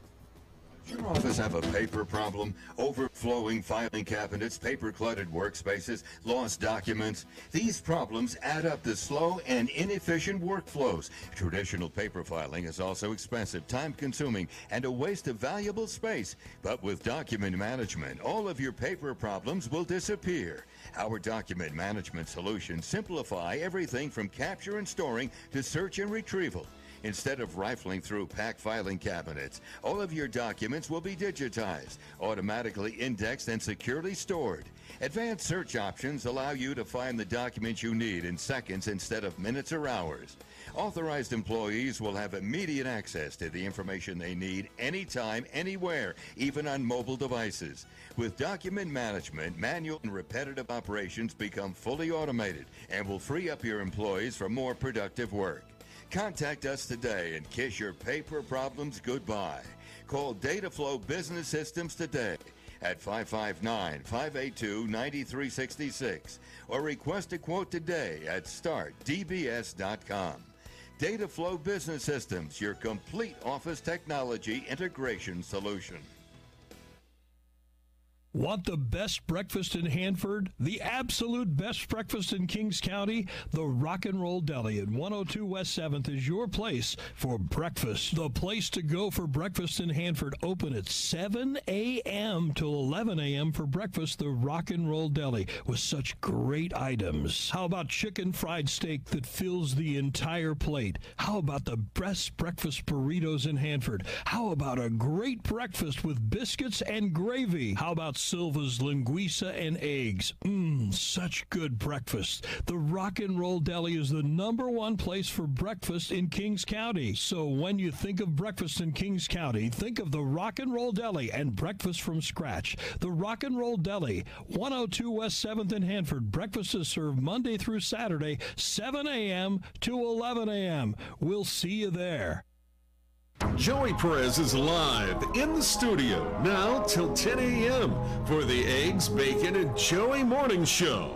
[SPEAKER 11] Your office have a paper problem? Overflowing filing cabinets, paper-cluttered workspaces, lost documents? These problems add up to slow and inefficient workflows. Traditional paper filing is also expensive, time-consuming, and a waste of valuable space. But with document management, all of your paper problems will disappear. Our document management solutions simplify everything from capture and storing to search and retrieval. Instead of rifling through packed filing cabinets, all of your documents will be digitized, automatically indexed, and securely stored. Advanced search options allow you to find the documents you need in seconds instead of minutes or hours. Authorized employees will have immediate access to the information they need anytime, anywhere, even on mobile devices. With document management, manual and repetitive operations become fully automated and will free up your employees for more productive work. Contact us today and kiss your paper problems goodbye. Call Dataflow Business Systems today at 559-582-9366 or request a quote today at StartDBS.com. Dataflow Business Systems, your complete office technology integration solution.
[SPEAKER 3] Want the best breakfast in Hanford? The absolute best breakfast in Kings County? The Rock and Roll Deli at 102 West 7th is your place for breakfast. The place to go for breakfast in Hanford, open at 7 a.m. till 11 a.m. for breakfast. The Rock and Roll Deli with such great items. How about chicken fried steak that fills the entire plate? How about the best breakfast burritos in Hanford? How about a great breakfast with biscuits and gravy? How about Silva's linguiça and eggs? Such good breakfast. The Rock and Roll Deli is the #1 place for breakfast in Kings County. So when you think of breakfast in Kings County, think of the Rock and Roll Deli and breakfast from scratch. The Rock and Roll Deli, 102 West 7th in Hanford. Breakfast is served Monday through Saturday, 7 a.m. to 11 a.m. We'll see you there.
[SPEAKER 4] Joey Perez is live in the studio now till 10 a.m. for the Eggs, Bacon, and Joey Morning Show.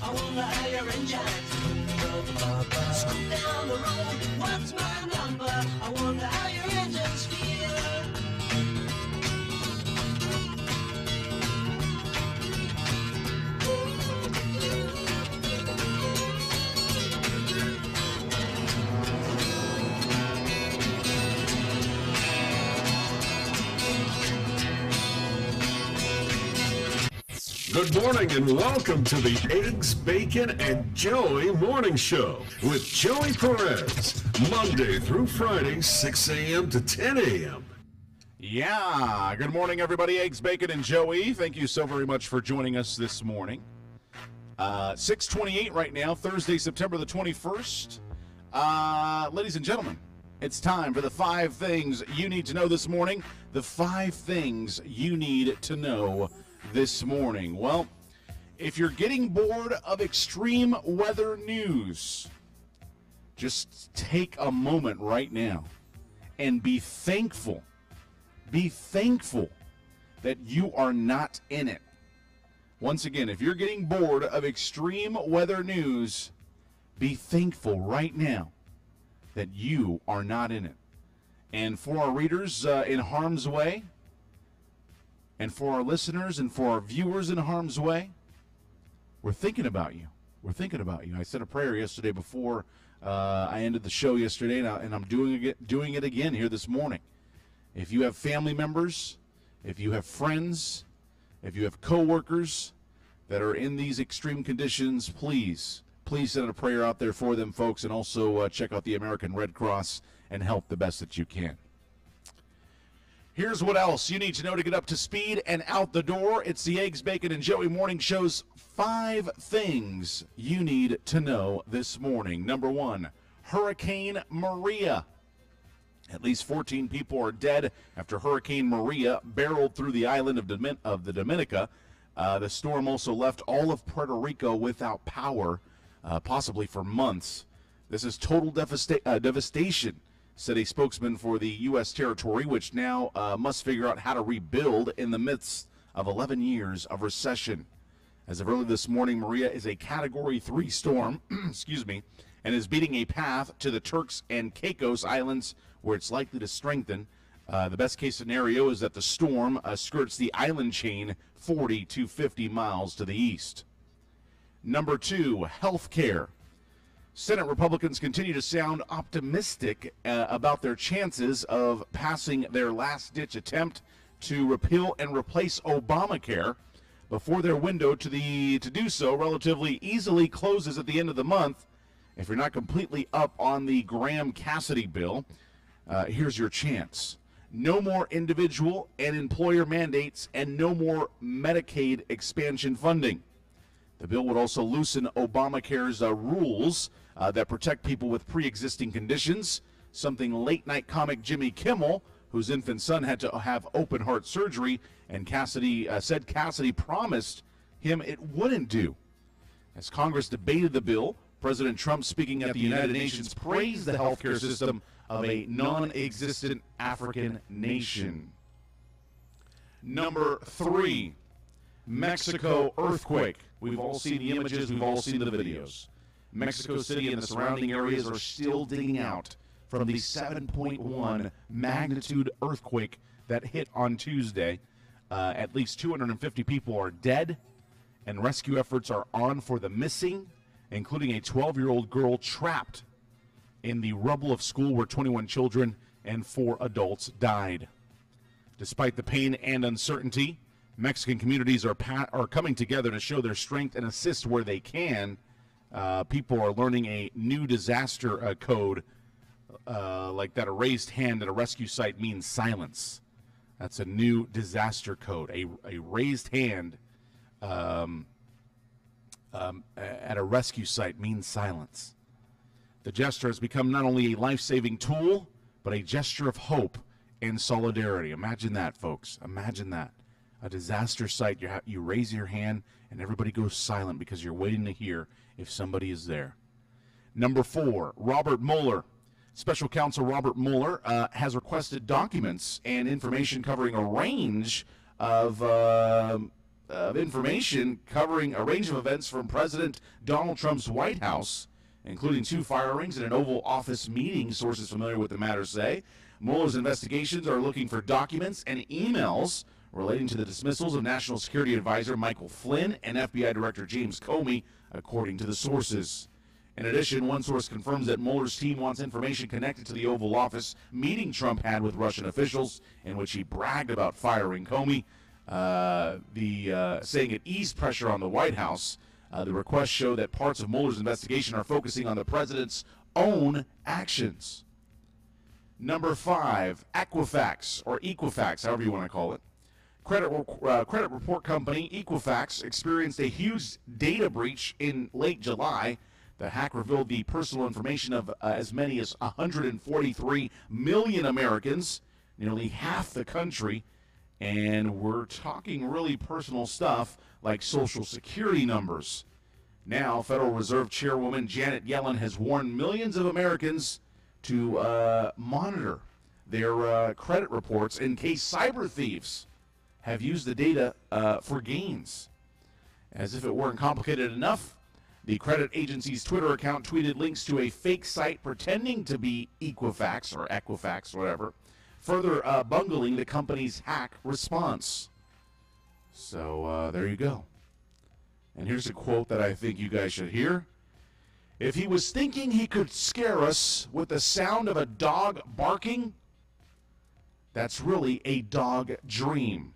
[SPEAKER 7] I wonder how your engine's scoot down the road, what's my number? I wonder how your engines feel.
[SPEAKER 4] Good morning and welcome to the Eggs, Bacon, and Joey Morning Show with Joey Perez, Monday through Friday, 6 a.m. to 10 a.m.
[SPEAKER 2] Yeah, good morning, everybody. Eggs, Bacon, and Joey. Thank you so very much for joining us this morning. 6:28 right now, Thursday, September the 21st. Ladies and gentlemen, it's time for the 5 things you need to know this morning. The 5 things you need to know this morning. Well, if you're getting bored of extreme weather news, just take a moment right now and be thankful. Be thankful that you are not in it. Once again, if you're getting bored of extreme weather news, be thankful right now that you are not in it. And for our readers in harm's way, and for our listeners and for our viewers in harm's way, we're thinking about you. We're thinking about you. I said a prayer yesterday before I ended the show yesterday, and I'm doing it again here this morning. If you have family members, if you have friends, if you have coworkers that are in these extreme conditions, please send a prayer out there for them, folks, and also check out the American Red Cross and help the best that you can. Here's what else you need to know to get up to speed and out the door. It's the Eggs, Bacon, and Joey Morning Show's 5 things you need to know this morning. Number 1, Hurricane Maria. At least 14 people are dead after Hurricane Maria barreled through the island of the Dominica. The storm also left all of Puerto Rico without power, possibly for months. This is total devastation, said a spokesman for the U.S. territory, which now must figure out how to rebuild in the midst of 11 years of recession. As of early this morning, Maria is a Category 3 storm, and is beating a path to the Turks and Caicos Islands, where it's likely to strengthen. The best case scenario is that the storm skirts the island chain 40 to 50 miles to the east. Number 2, healthcare. Senate Republicans continue to sound optimistic about their chances of passing their last-ditch attempt to repeal and replace Obamacare before their window to do so relatively easily closes at the end of the month. If you're not completely up on the Graham-Cassidy bill, here's your chance. No more individual and employer mandates and no more Medicaid expansion funding. The bill would also loosen Obamacare's rules that protect people with pre-existing conditions, something late-night comic Jimmy Kimmel, whose infant son had to have open-heart surgery, and Cassidy said Cassidy promised him it wouldn't do. As Congress debated the bill, President Trump, speaking at the United Nations, praised the healthcare system of a non-existent African nation. Number 3, Mexico earthquake. We've all seen the images, we've all seen the videos. Mexico City and the surrounding areas are still digging out from the 7.1 magnitude earthquake that hit on Tuesday. At least 250 people are dead, and rescue efforts are on for the missing, including a 12-year-old girl trapped in the rubble of school where 21 children and 4 adults died. Despite the pain and uncertainty, Mexican communities are coming together to show their strength and assist where they can. People are learning a new disaster code, like that a raised hand at a rescue site means silence. That's a new disaster code. A raised hand at a rescue site means silence. The gesture has become not only a life-saving tool, but a gesture of hope and solidarity. Imagine that, folks. Imagine that. A disaster site, you raise your hand, and everybody goes silent because you're waiting to hear if somebody is there. Number 4, Robert Mueller. Special Counsel Robert Mueller has requested documents and information covering a range of of information covering a range of events from President Donald Trump's White House, including 2 firings and an Oval Office meeting, sources familiar with the matter say. Mueller's investigations are looking for documents and emails relating to the dismissals of National Security Advisor Michael Flynn and FBI Director James Comey, according to the sources. In addition, one source confirms that Mueller's team wants information connected to the Oval Office meeting Trump had with Russian officials, in which he bragged about firing Comey, saying it eased pressure on the White House. The requests show that parts of Mueller's investigation are focusing on the president's own actions. Number 5, Equifax, or Equifax, however you want to call it. Credit report company Equifax experienced a huge data breach in late July. The hack revealed the personal information of as many as 143 million Americans, nearly half the country, and we're talking really personal stuff like Social Security numbers. Now, Federal Reserve Chairwoman Janet Yellen has warned millions of Americans to monitor their credit reports in case cyber thieves have used the data for gains. As if it weren't complicated enough, the credit agency's Twitter account tweeted links to a fake site pretending to be Equifax, or Equifax, whatever, further bungling the company's hack response. So there you go. And here's a quote that I think you guys should hear. If he was thinking he could scare us with the sound of a dog barking, that's really a dog dream.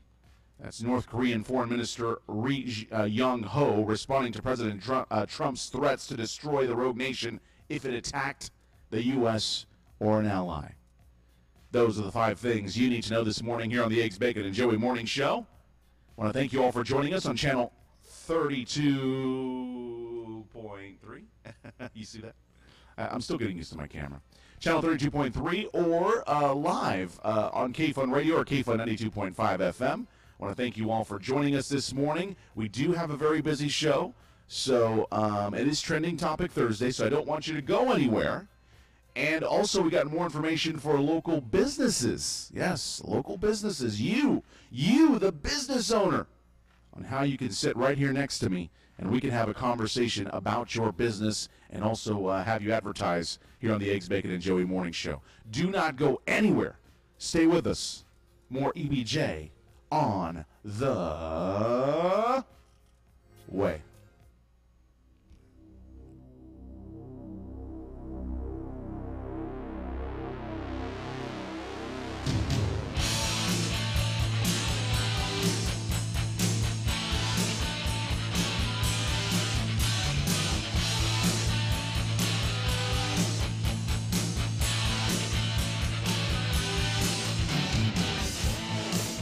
[SPEAKER 2] That's North Korean Foreign Minister Ri Yong-ho responding to President Trump's threats to destroy the rogue nation if it attacked the U.S. or an ally. Those are the 5 things you need to know this morning here on the Eggs, Bacon, and Joey Morning Show. I want to thank you all for joining us on channel 32.3. You see that? I'm still getting used to my camera. Channel 32.3 or live on KFUN Radio or KFUN 92.5 FM. I want to thank you all for joining us this morning. We do have a very busy show, so it is Trending Topic Thursday, so I don't want you to go anywhere. And also, we got more information for local businesses. Yes, local businesses. You, the business owner, on how you can sit right here next to me, and we can have a conversation about your business and also have you advertise here on the Eggs, Bacon, and Joey Morning Show. Do not go anywhere. Stay with us. More EBJ on the way.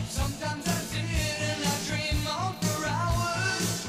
[SPEAKER 7] Sometimes I sit and I dream on for hours.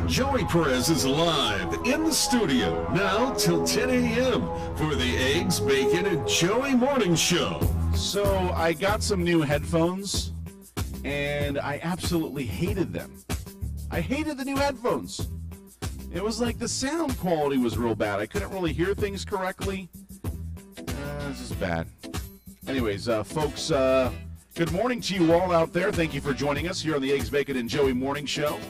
[SPEAKER 4] Joey Perez is live in the studio now till 10 a.m. for the Eggs, Bacon, and Joey Morning Show.
[SPEAKER 2] So I got some new headphones, and I absolutely hated them. I hated the new headphones. It was like the sound quality was real bad. I couldn't really hear things correctly. This is bad. Anyways, folks, good morning to you all out there. Thank you for joining us here on the Eggs, Bacon, and Joey Morning Show.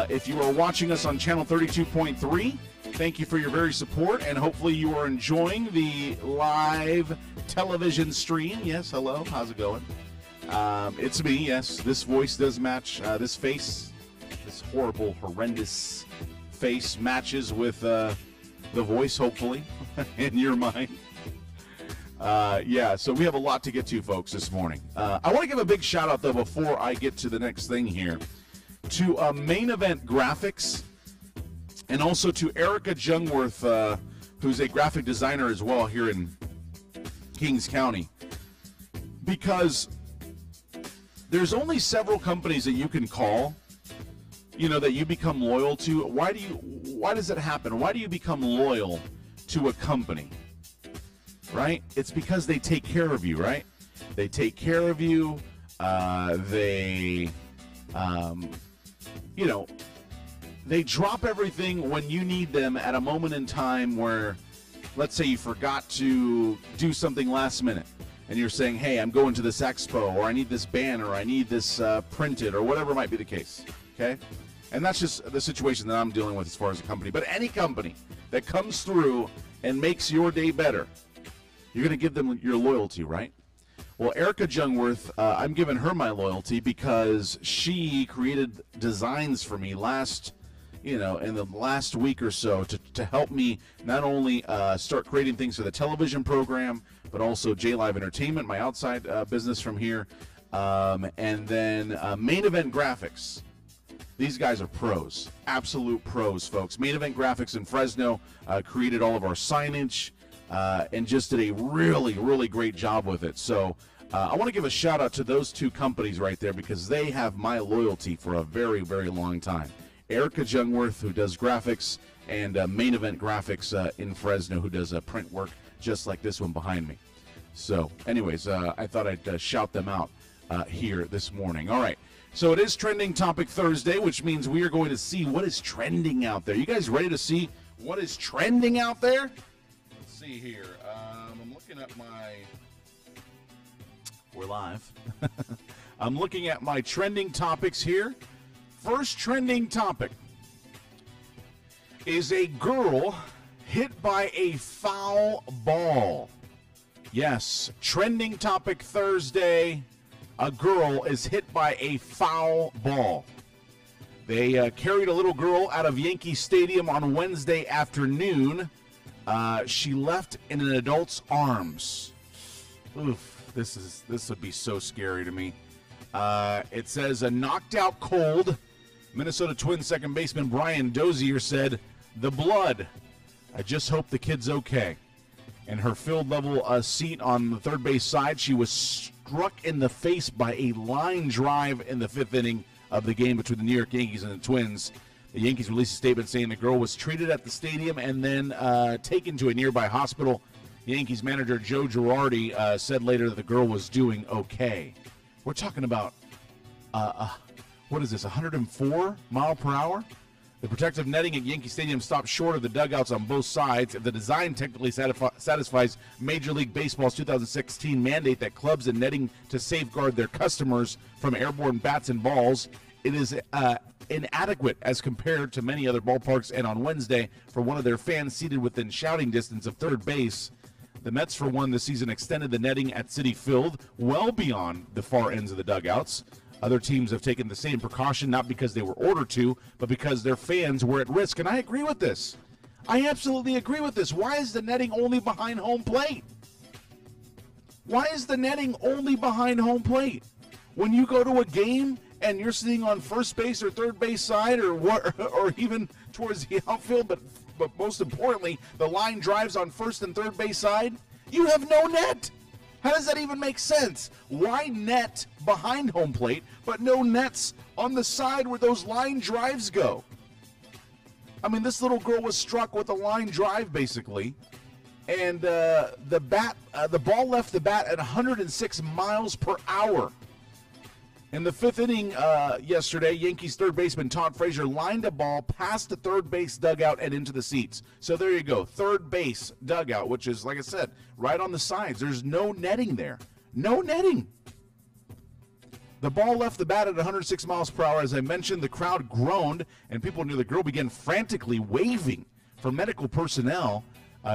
[SPEAKER 2] If you are watching us on channel 32.3, thank you for your very support, and hopefully you are enjoying the live television stream. Yes, hello, how's it going? It's me, yes. This voice does match, this face, this horrible, horrendous face matches with the voice, hopefully, in your mind. Yeah, so we have a lot to get to, folks, this morning. I want to give a big shout-out, though, before I get to the next thing here, to Main Event Graphics, and also to Erica Jungworth, who's a graphic designer as well here in Kings County, because there's only several companies that you can call, you know, that you become loyal to. Why does it happen? Why do you become loyal to a company? Right? It's because they take care of you, right? They take care of you. They drop everything when you need them at a moment in time where, let's say you forgot to do something last minute, and you're saying, hey, I'm going to this expo, or I need this banner, or I need this printed, or whatever might be the case, okay? And that's just the situation that I'm dealing with as far as a company. But any company that comes through and makes your day better, you're going to give them your loyalty, right? Well, Erica Jungworth, I'm giving her my loyalty because she created designs for me in the last week or so to help me not only start creating things for the television program, but also J-Live Entertainment, my outside business from here, and then Main Event Graphics. These guys are pros, absolute pros, folks. Main Event Graphics in Fresno created all of our signage, and just did a really, really great job with it. So I want to give a shout out to those two companies right there because they have my loyalty for a very, very long time. Erica Jungworth, who does graphics, and Main Event Graphics in Fresno, who does print work just like this one behind me. So anyways, I thought I'd shout them out here this morning. All right. So it is Trending Topic Thursday, which means we are going to see what is trending out there. You guys ready to see what is trending out there? See here. I'm looking at we're live. I'm looking at my trending topics here. First trending topic is a girl hit by a foul ball. Yes, trending topic Thursday. A girl is hit by a foul ball. They carried a little girl out of Yankee Stadium on Wednesday afternoon. She left in an adult's arms. Oof, this would be so scary to me. It says a knocked out cold. Minnesota Twins second baseman Brian Dozier said, "The blood. I just hope the kid's okay." In her field level seat on the third base side, she was struck in the face by a line drive in the fifth inning of the game between the New York Yankees and the Twins. The Yankees released a statement saying the girl was treated at the stadium and then taken to a nearby hospital. The Yankees manager Joe Girardi said later that the girl was doing okay. We're talking about, what is this, 104 mile per hour? The protective netting at Yankee Stadium stopped short of the dugouts on both sides. If the design technically satisfies Major League Baseball's 2016 mandate that clubs and netting to safeguard their customers from airborne bats and balls, it is inadequate as compared to many other ballparks. And on Wednesday, for one of their fans seated within shouting distance of third base, the Mets, for one, this season extended the netting at Citi Field well beyond the far ends of the dugouts. Other teams have taken the same precaution, not because they were ordered to, but because their fans were at risk. And I agree with this. I absolutely agree with this. Why is the netting only behind home plate? Why is the netting only behind home plate? When you go to a game and you're sitting on first base or third base side or even towards the outfield, but most importantly, the line drives on first and third base side, you have no net. How does that even make sense? Why net behind home plate, but no nets on the side where those line drives go? I mean, this little girl was struck with a line drive, basically, and the ball left the bat at 106 miles per hour. In the fifth inning yesterday, Yankees third baseman Todd Frazier lined a ball past the third base dugout and into the seats. So there you go, third base dugout, which is, like I said, right on the sides. There's no netting there. No netting. The ball left the bat at 106 miles per hour. As I mentioned, the crowd groaned, and people near the girl began frantically waving for medical personnel.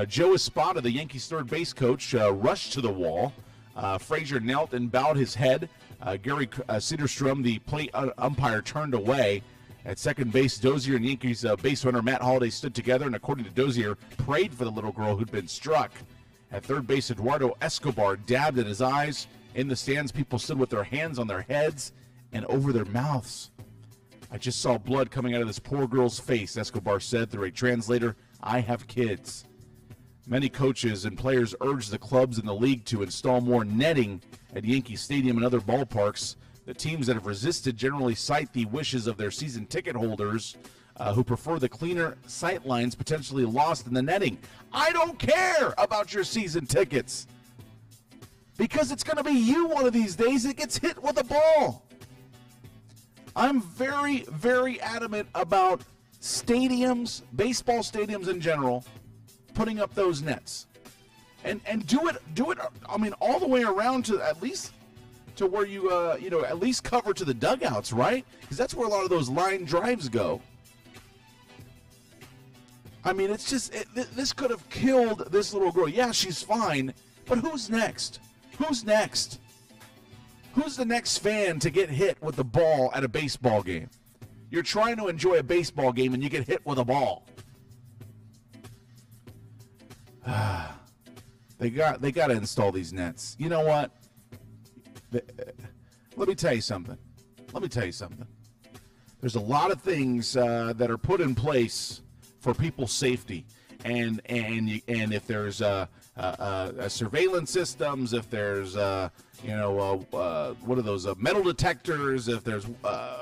[SPEAKER 2] Joe Espada, the Yankees third base coach, rushed to the wall. Frazier knelt and bowed his head. Gary Cederstrom, the plate umpire, turned away. At second base, Dozier and Yankees base runner Matt Holliday stood together and, according to Dozier, prayed for the little girl who'd been struck. At third base, Eduardo Escobar dabbed at his eyes. In the stands, people stood with their hands on their heads and over their mouths. I just saw blood coming out of this poor girl's face, Escobar said through a translator. I have kids. Many coaches and players urged the clubs in the league to install more netting at Yankee Stadium and other ballparks. The teams that have resisted generally cite the wishes of their season ticket holders who prefer the cleaner sight lines potentially lost in the netting. I don't care about your season tickets, because it's going to be you one of these days that gets hit with a ball. I'm very, very adamant about stadiums, baseball stadiums in general, putting up those nets. And do it, I mean, all the way around to at least to where you, at least cover to the dugouts, right? Because that's where a lot of those line drives go. I mean, it's just, this could have killed this little girl. Yeah, she's fine, but who's next? Who's next? Who's the next fan to get hit with the ball at a baseball game? You're trying to enjoy a baseball game and you get hit with a ball. They got to install these nets. You know what? Let me tell you something. There's a lot of things that are put in place for people's safety, and if there's surveillance systems, if there's what are those metal detectors, if there's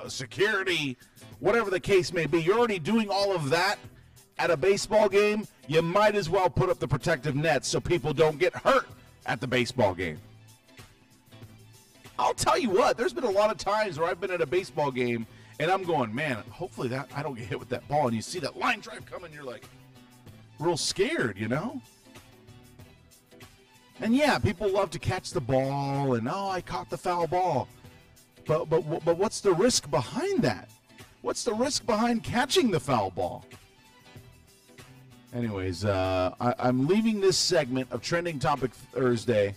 [SPEAKER 2] security, whatever the case may be, you're already doing all of that at a baseball game. You might as well put up the protective nets so people don't get hurt at the baseball game. I'll tell you what, there's been a lot of times where I've been at a baseball game and I'm going, man, hopefully that I don't get hit with that ball. And you see that line drive coming, you're like real scared, you know? And yeah, people love to catch the ball and, oh, I caught the foul ball. But what's the risk behind that? What's the risk behind catching the foul ball? Anyways, I'm leaving this segment of Trending Topic Thursday,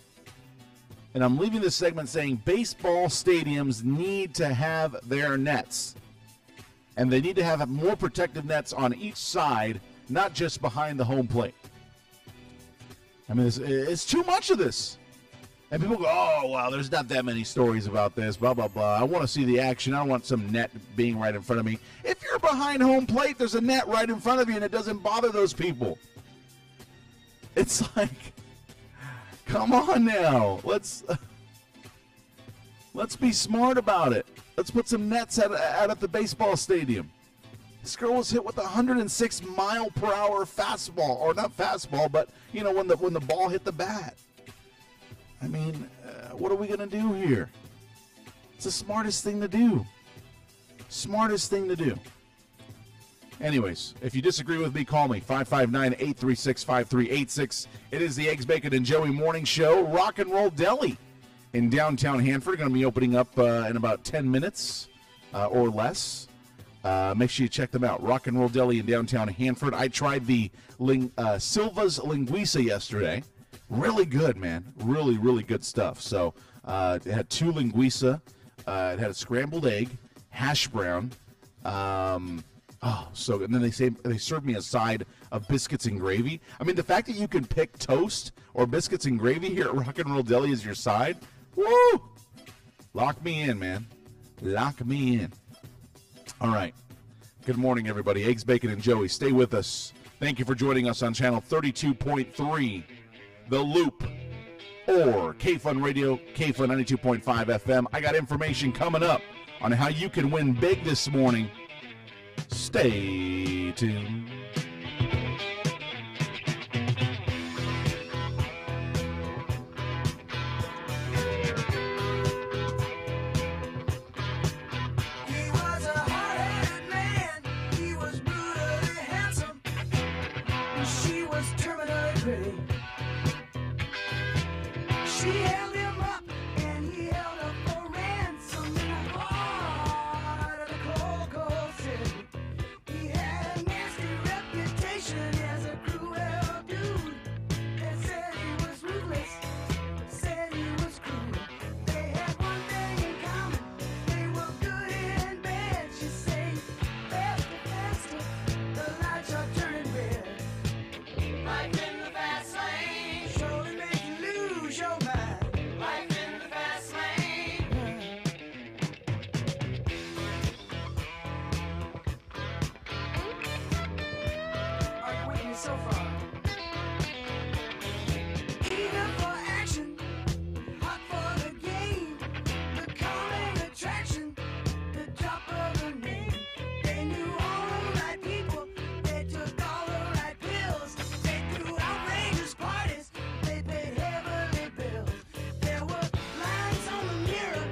[SPEAKER 2] and I'm leaving this segment saying baseball stadiums need to have their nets. And they need to have more protective nets on each side, not just behind the home plate. I mean, it's too much of this. And people go, oh, well, there's not that many stories about this, blah, blah, blah. I want to see the action. I don't want some net being right in front of me. If you're behind home plate, there's a net right in front of you, and it doesn't bother those people. It's like, come on now. Let's be smart about it. Let's put some nets out at the baseball stadium. This girl was hit with a 106-mile-per-hour fastball, or not fastball, but, you know, when the ball hit the bat. I mean, what are we going to do here? It's the smartest thing to do. Smartest thing to do. Anyways, if you disagree with me, call me, 559-836-5386. It is the Eggs, Bacon, and Joey Morning Show. Rock and Roll Deli in downtown Hanford. Going to be opening up in about 10 minutes or less. Make sure you check them out. Rock and Roll Deli in downtown Hanford. I tried the Silva's Linguiça yesterday. Really good, man. Really, really good stuff. So it had 2 linguiça. It had a scrambled egg, hash brown. So good. And then they served me a side of biscuits and gravy. I mean, the fact that you can pick toast or biscuits and gravy here at Rock and Roll Deli as your side, woo! Lock me in, man. Lock me in. All right. Good morning, everybody. Eggs, Bacon, and Joey. Stay with us. Thank you for joining us on channel 32.3. The Loop, or KFUN Radio, KFUN 92.5 FM. I got information coming up on how you can win big this morning. Stay tuned.
[SPEAKER 12] She was terminally pretty. She held him up and he held up for ransom in the heart of the cold, cold city. He had a nasty reputation as a cruel dude. They said he was ruthless, said he was cruel. They had one thing in common, they were good and bad. She said, faster, faster, the lights are turning red. Life in the fast lane surely make you lose your mind. Life in the fast lane. Are you with me so far? Eager for action, hot for the game, the calming attraction, the drop of the name. They knew all the right people, they took all the right pills. They threw outrageous parties, they paid heavily bills. There were lines on the mirror,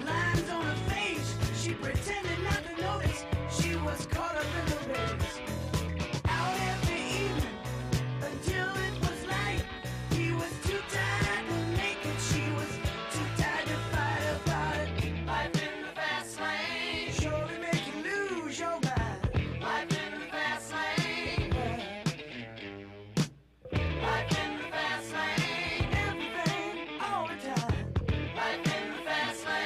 [SPEAKER 12] lines on her face. She pretended not to notice, she was caught up in the race. Out every evening, until it was light. He was too tired to make it, she was too tired to fight about it. Life in the fast lane surely make you lose your mind. Life in the fast lane. Life in the fast lane. Everything, all the time. Life in the fast lane.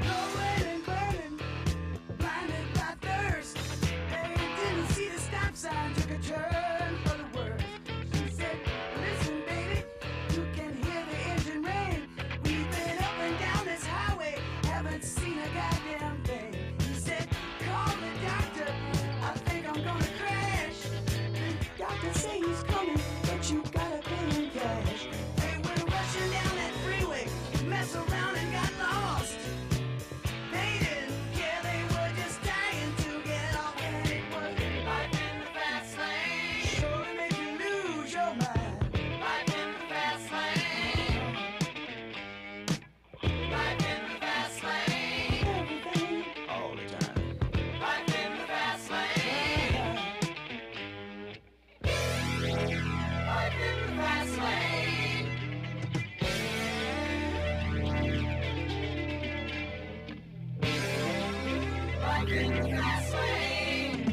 [SPEAKER 12] Glowing and burning, blinded by thirst. They didn't see the stop sign, took a turn for the worse. She said, listen, baby, you can hear the engine rain. We've been up and down this highway, haven't seen a goddamn thing. He said, call the doctor, I think I'm gonna crash. The doctor say he's coming, but you gotta pay him cash. They went rushing down that freeway, mess around and got lost. They didn't care, they were just dying to get off, and it was life in the fast lane. Surely make you lose your mind. Life in the fast lane. Life in the fast lane. Everything, all the time. Life in the fast lane. Life in the fast lane. Life in the fast lane.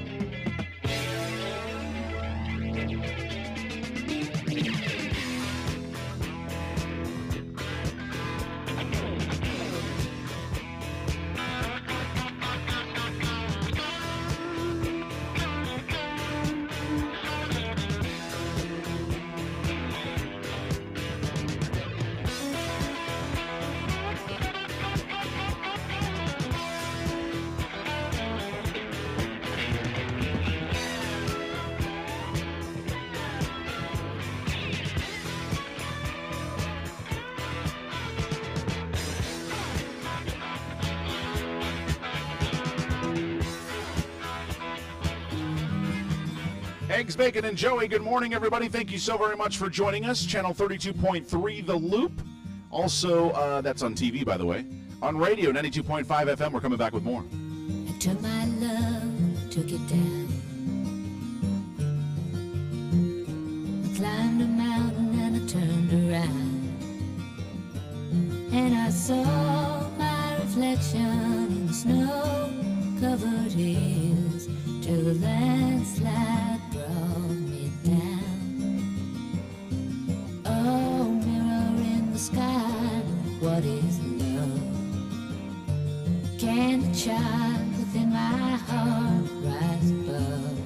[SPEAKER 2] Eggs, Bacon, and Joey. Good morning, everybody. Thank you so very much for joining us. Channel 32.3, The Loop. Also, that's on TV, by the way. On radio, 92.5 FM. We're coming back with more.
[SPEAKER 13] I took my love, took it down. I climbed a mountain and I turned around. And I saw my reflection in the snow-covered hills till the landslide brought me down. Oh, mirror in the sky, what is love? Can the child within my heart rise above?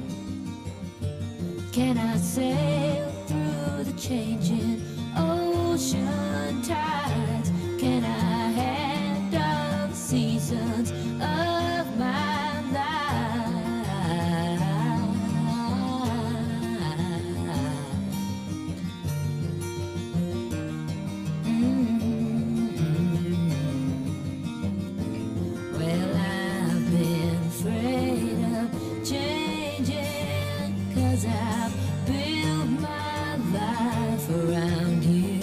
[SPEAKER 13] Can I sail through the changing ocean tides? Can I handle the seasons of my life? Well, I've been afraid of changing, 'cause I've built my life around you.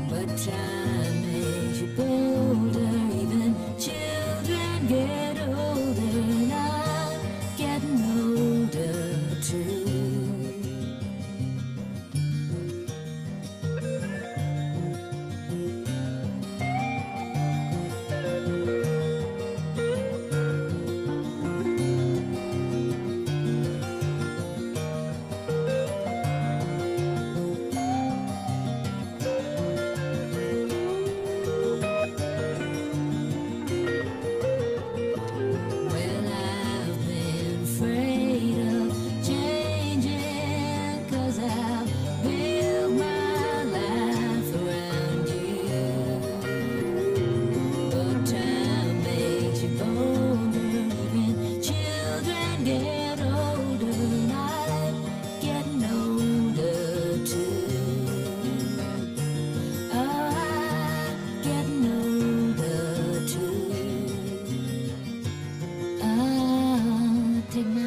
[SPEAKER 13] But time makes you bolder, even children get older, and I'm getting older too. Well, I've been afraid of changing, 'cause I've built my life around you. But time makes you bolder, even children get older, and I'm getting older too. Oh, I'm getting older too. Take my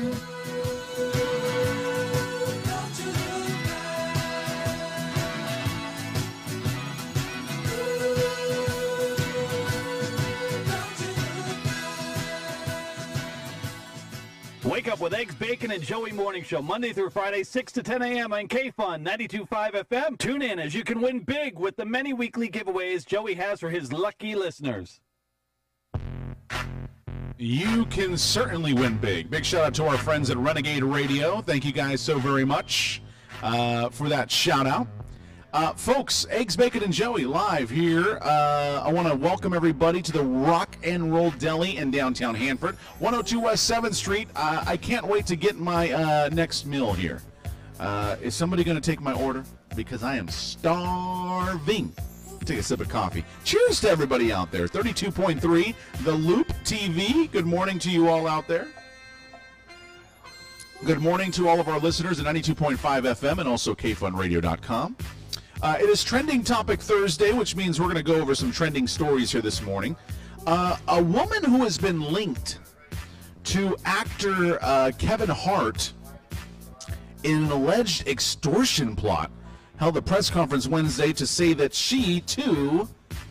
[SPEAKER 14] Wake up with Eggs, Bacon, and Joey Morning Show, Monday through Friday, 6 to 10 a.m. on KFUN 92.5 FM. Tune in as you can win big with the many weekly giveaways Joey has for his lucky listeners.
[SPEAKER 2] You can certainly win big. Big shout out to our friends at Renegade Radio. Thank you guys so very much for that shout out. Folks, Eggs, Bacon, and Joey live here. I want to welcome everybody to the Rock and Roll Deli in downtown Hanford, 102 West 7th Street. I can't wait to get my next meal here. Is somebody going to take my order? Because I am starving. Take a sip of coffee. Cheers to everybody out there. 32.3, The Loop TV. Good morning to you all out there. Good morning to all of our listeners at 92.5 FM and also kfunradio.com. It is Trending Topic Thursday, which means we're going to go over some trending stories here this morning. A woman who has been linked to actor Kevin Hart in an alleged extortion plot held a press conference Wednesday to say that she, too,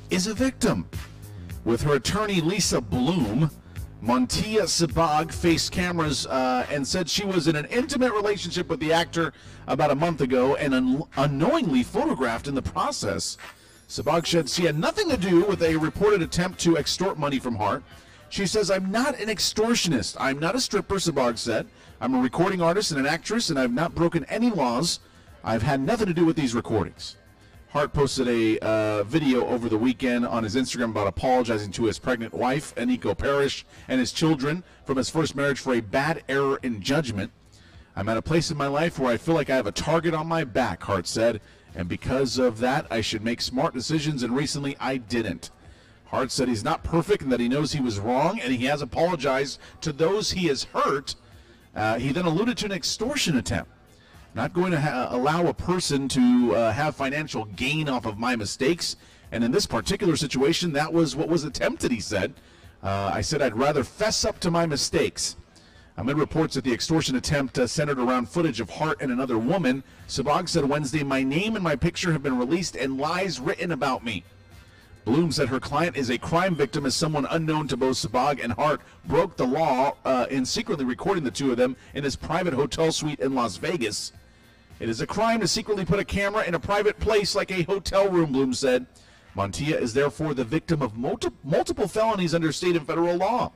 [SPEAKER 2] is a victim. With her attorney, Lisa Bloom, Montia Sabag faced cameras and said she was in an intimate relationship with the actor about a month ago and unknowingly photographed in the process. Sabag said she had nothing to do with a reported attempt to extort money from Hart. She says, "I'm not an extortionist. I'm not a stripper," Sabag said. "I'm a recording artist and an actress, and I've not broken any laws. I've had nothing to do with these recordings." Hart posted a video over the weekend on his Instagram about apologizing to his pregnant wife, Aniko Parrish, and his children from his first marriage for a bad error in judgment. "I'm at a place in my life where I feel like I have a target on my back," Hart said, "and because of that, I should make smart decisions, and recently I didn't." Hart said he's not perfect and that he knows he was wrong, and he has apologized to those he has hurt. He then alluded to an extortion attempt. "Not going to allow a person to have financial gain off of my mistakes. And in this particular situation, that was what was attempted," he said. "I said I'd rather fess up to my mistakes." Amid reports that the extortion attempt centered around footage of Hart and another woman, Sabag said Wednesday, "My name and my picture have been released and lies written about me." Bloom said her client is a crime victim as someone unknown to both Sabag and Hart broke the law in secretly recording the two of them in his private hotel suite in Las Vegas. "It is a crime to secretly put a camera in a private place like a hotel room," Bloom said. "Montia is therefore the victim of multiple felonies under state and federal law."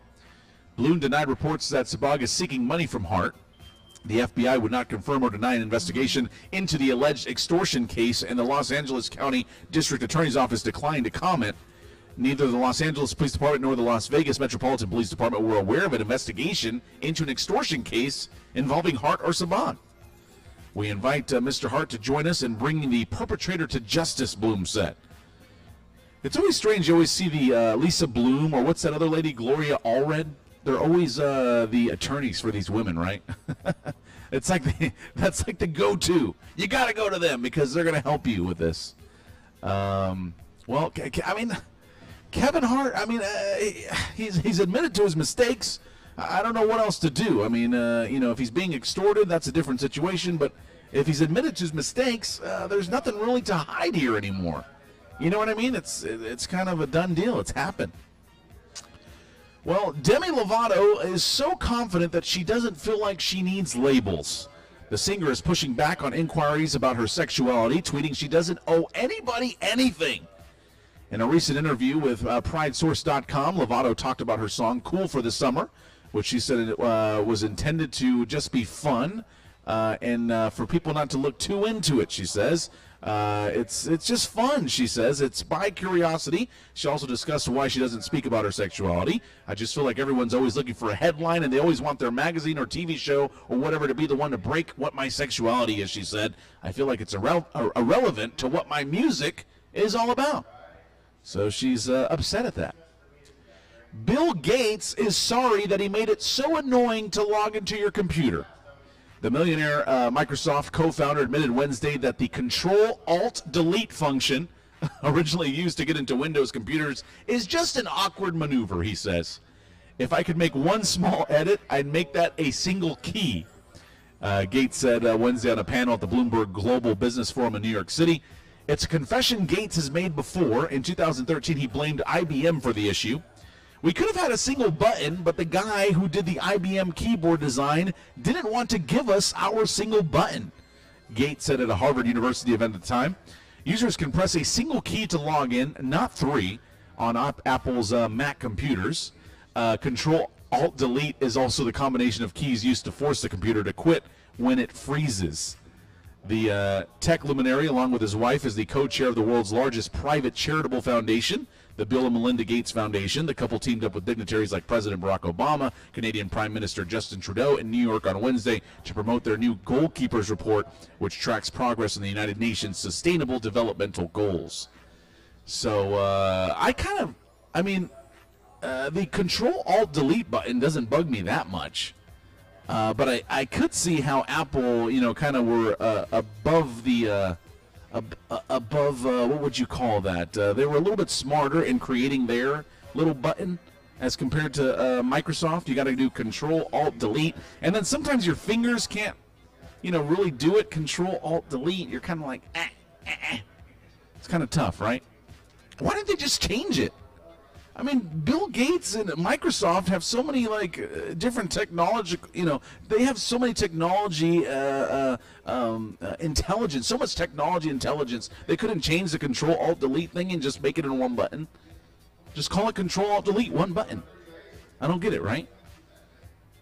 [SPEAKER 2] Bloom denied reports that Sabag is seeking money from Hart. The FBI would not confirm or deny an investigation into the alleged extortion case, and the Los Angeles County District Attorney's Office declined to comment. Neither the Los Angeles Police Department nor the Las Vegas Metropolitan Police Department were aware of an investigation into an extortion case involving Hart or Saban. We invite Mr. Hart to join us in bringing the perpetrator to justice, Bloom said. It's always strange. You always see the Lisa Bloom, or what's that other lady, Gloria Allred? They're always the attorneys for these women, right? It's like that's like the go-to. You got to go to them because they're going to help you with this. Well, I mean, Kevin Hart. I mean, he's admitted to his mistakes. I don't know what else to do. I mean, if he's being extorted, that's a different situation. But if he's admitted to his mistakes, there's nothing really to hide here anymore. You know what I mean? It's kind of a done deal. It's happened. Well, Demi Lovato is so confident that she doesn't feel like she needs labels. The singer is pushing back on inquiries about her sexuality, tweeting she doesn't owe anybody anything. In a recent interview with PrideSource.com, Lovato talked about her song Cool for the Summer, which she said it was intended to just be fun and for people not to look too into it, she says. It's just fun, she says. It's by curiosity. She also discussed why she doesn't speak about her sexuality. I just feel like everyone's always looking for a headline, and they always want their magazine or TV show or whatever to be the one to break what my sexuality is, she said. I feel like it's irrelevant to what my music is all about. So she's upset at that. Bill Gates is sorry that he made it so annoying to log into your computer. The millionaire Microsoft co-founder admitted Wednesday that the Control-Alt-Delete function, originally used to get into Windows computers, is just an awkward maneuver, he says. If I could make one small edit, I'd make that a single key. Gates said Wednesday on a panel at the Bloomberg Global Business Forum in New York City. It's a confession Gates has made before. In 2013, he blamed IBM for the issue. We could have had a single button, but the guy who did the IBM keyboard design didn't want to give us our single button, Gates said at a Harvard University event at the time. Users can press a single key to log in, not three, on Apple's Mac computers. Control-Alt-Delete is also the combination of keys used to force the computer to quit when it freezes. The tech luminary, along with his wife, is the co-chair of the world's largest private charitable foundation, the Bill and Melinda Gates Foundation. The couple teamed up with dignitaries like President Barack Obama, Canadian Prime Minister Justin Trudeau in New York on Wednesday to promote their new Goalkeepers Report, which tracks progress in the United Nations Sustainable Developmental Goals. So the Control-Alt-Delete button doesn't bug me that much. But I could see how Apple, kind of were above the, what would you call that? They were a little bit smarter in creating their little button as compared to Microsoft. You got to do Control-Alt-Delete. And then sometimes your fingers can't, really do it. Control-Alt-Delete. You're kind of like, It's kind of tough, right? Why didn't they just change it? I mean, Bill Gates and Microsoft have so many different technology. They have so many technology intelligence, so much technology intelligence. They couldn't change the Control-Alt-Delete thing and just make it in one button. Just call it Control-Alt-Delete, one button. I don't get it, right?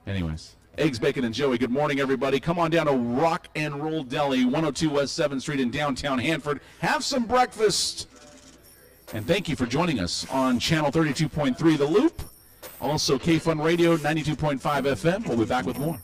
[SPEAKER 2] Anyways, Eggs, Bacon, and Joey. Good morning, everybody. Come on down to Rock and Roll Deli, 102 West 7th Street in downtown Hanford. Have some breakfast. And thank you for joining us on Channel 32.3 The Loop. Also, K-Fun Radio, 92.5 FM. We'll be back with more.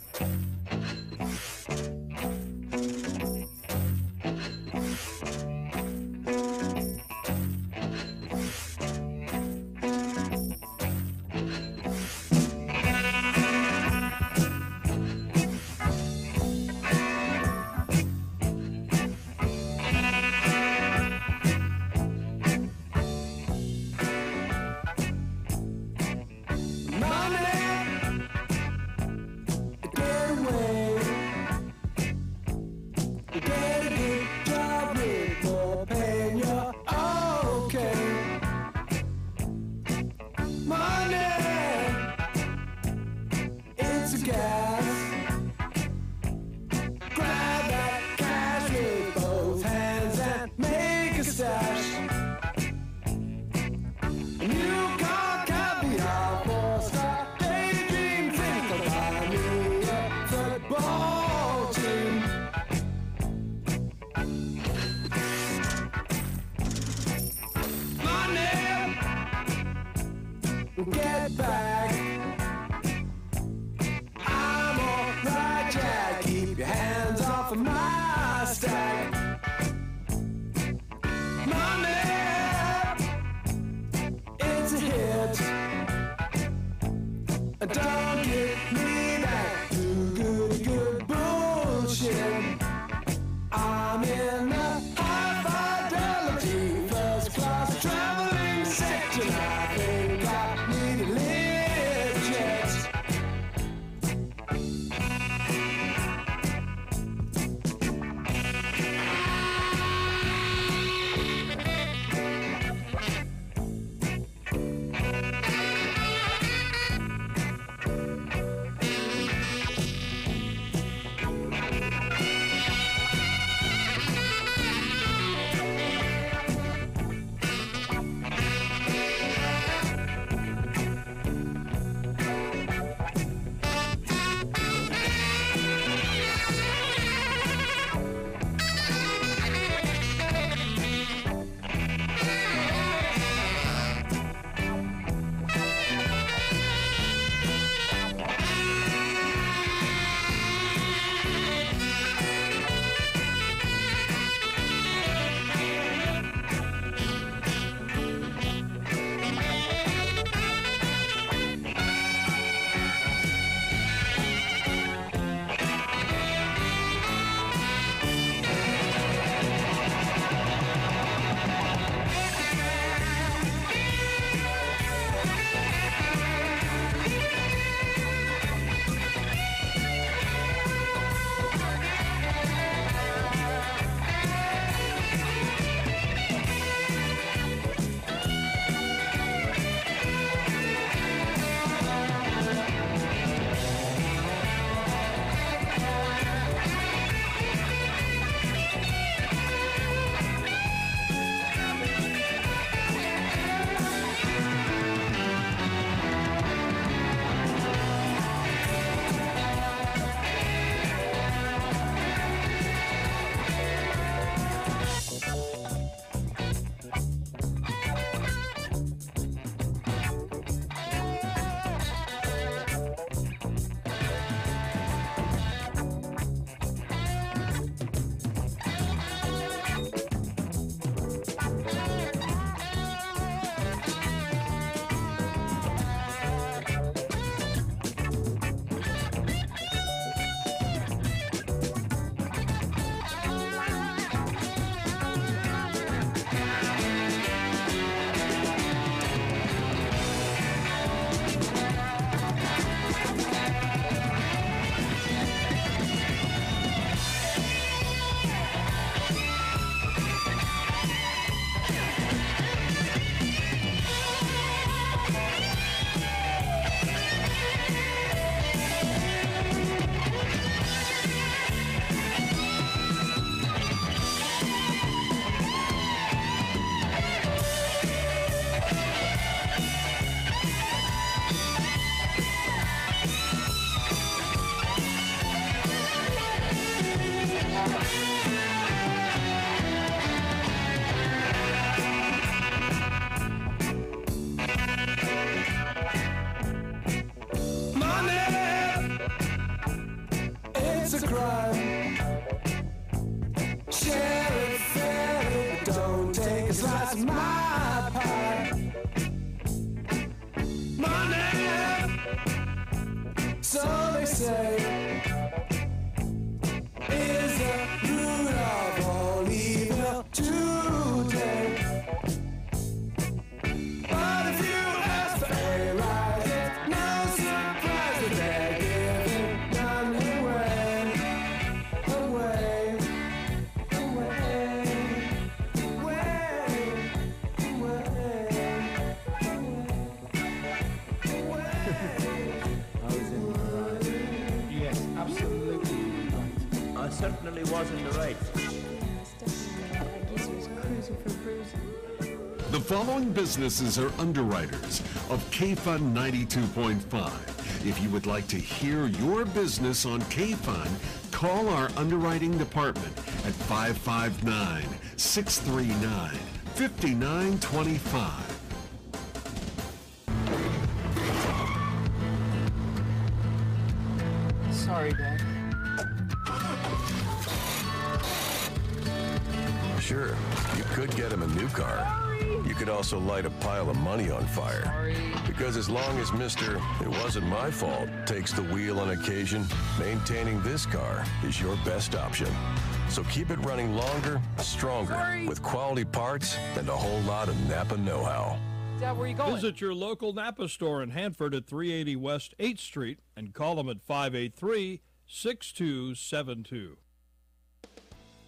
[SPEAKER 15] can get back. I'm alright, Jack. Keep your hands off of my stack. Money, it's a hit. Don't get me back to good bullshit. I'm in the high fidelity first class traveling section. I think I need a lift jet. My pie. Money, so they say, is the root of all evil today. But if you ask for a rise, it's no surprise that they're giving none away, away, away.
[SPEAKER 16] Yes, absolutely right. I certainly was in the right.
[SPEAKER 4] The following businesses are underwriters of K-Fun 92.5. If you would like to hear your business on K-Fun, call our underwriting department at 559-639-5925.
[SPEAKER 16] Sorry, Dad.
[SPEAKER 5] Sure, you could get him a new car. You could also light a pile of money on fire. Because as long as Mr. It wasn't my fault takes the wheel on occasion, maintaining this car is your best option. So keep it running longer, stronger, with quality parts and a whole lot of Napa know-how.
[SPEAKER 16] Dad, where are you going?
[SPEAKER 3] Visit your local Napa store in Hanford at 380 West 8th Street and call them at 583-6272.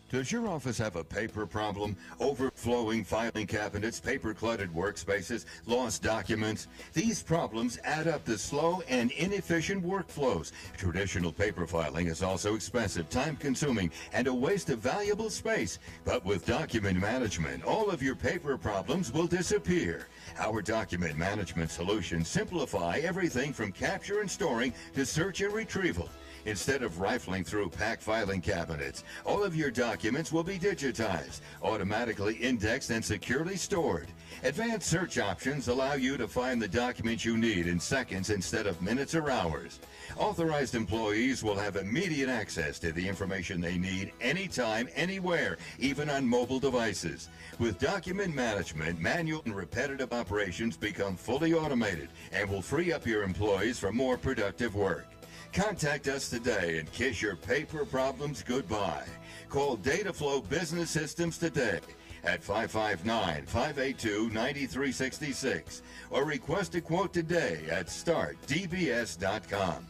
[SPEAKER 11] Does your office have a paper problem? Overflowing filing cabinets, paper-cluttered workspaces, lost documents? These problems add up to slow and inefficient workflows. Traditional paper filing is also expensive, time-consuming, and a waste of valuable space. But with document management, all of your paper problems will disappear. Our document management solutions simplify everything from capture and storing to search and retrieval. Instead of rifling through packed filing cabinets, all of your documents will be digitized, automatically indexed, and securely stored. Advanced search options allow you to find the documents you need in seconds instead of minutes or hours. Authorized employees will have immediate access to the information they need anytime, anywhere, even on mobile devices. With document management, manual and repetitive operations become fully automated and will free up your employees for more productive work. Contact us today and kiss your paper problems goodbye. Call Dataflow Business Systems today at 559-582-9366 or request a quote today at startdbs.com.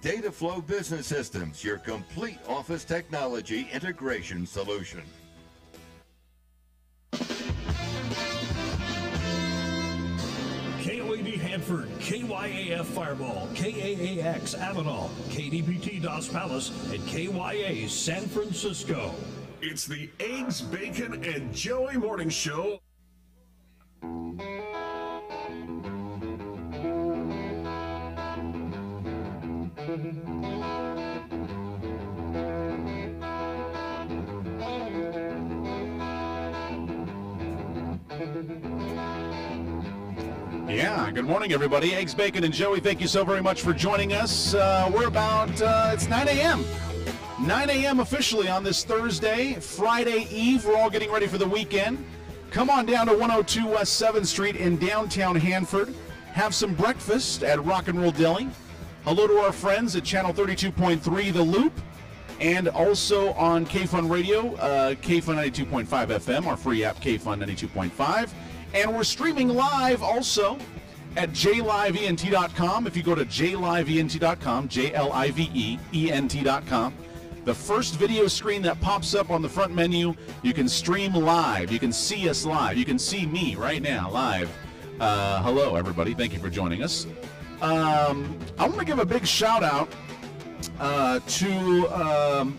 [SPEAKER 11] Dataflow Business Systems, your complete office technology integration solution.
[SPEAKER 3] KOAD Hanford, KYAF Fireball, KAAX Avenal, KDPT Dos Palace, and KYA San Francisco.
[SPEAKER 4] It's the Eggs, Bacon, and Joey Morning Show.
[SPEAKER 2] Yeah, good morning, everybody. Eggs, Bacon, and Joey, thank you so very much for joining us. We're about, it's 9 a.m. 9 a.m. officially on this Thursday, Friday Eve. We're all getting ready for the weekend. Come on down to 102 West 7th Street in downtown Hanford. Have some breakfast at Rock and Roll Deli. Hello to our friends at Channel 32.3 The Loop, and also on KFUN Radio, KFUN 92.5 FM, our free app, KFUN 92.5. And we're streaming live also at jliveent.com. If you go to jliveent.com, JLIVEENT.com, the first video screen that pops up on the front menu, you can stream live. You can see us live. You can see me right now live. Hello, everybody. Thank you for joining us. I want to give a big shout out to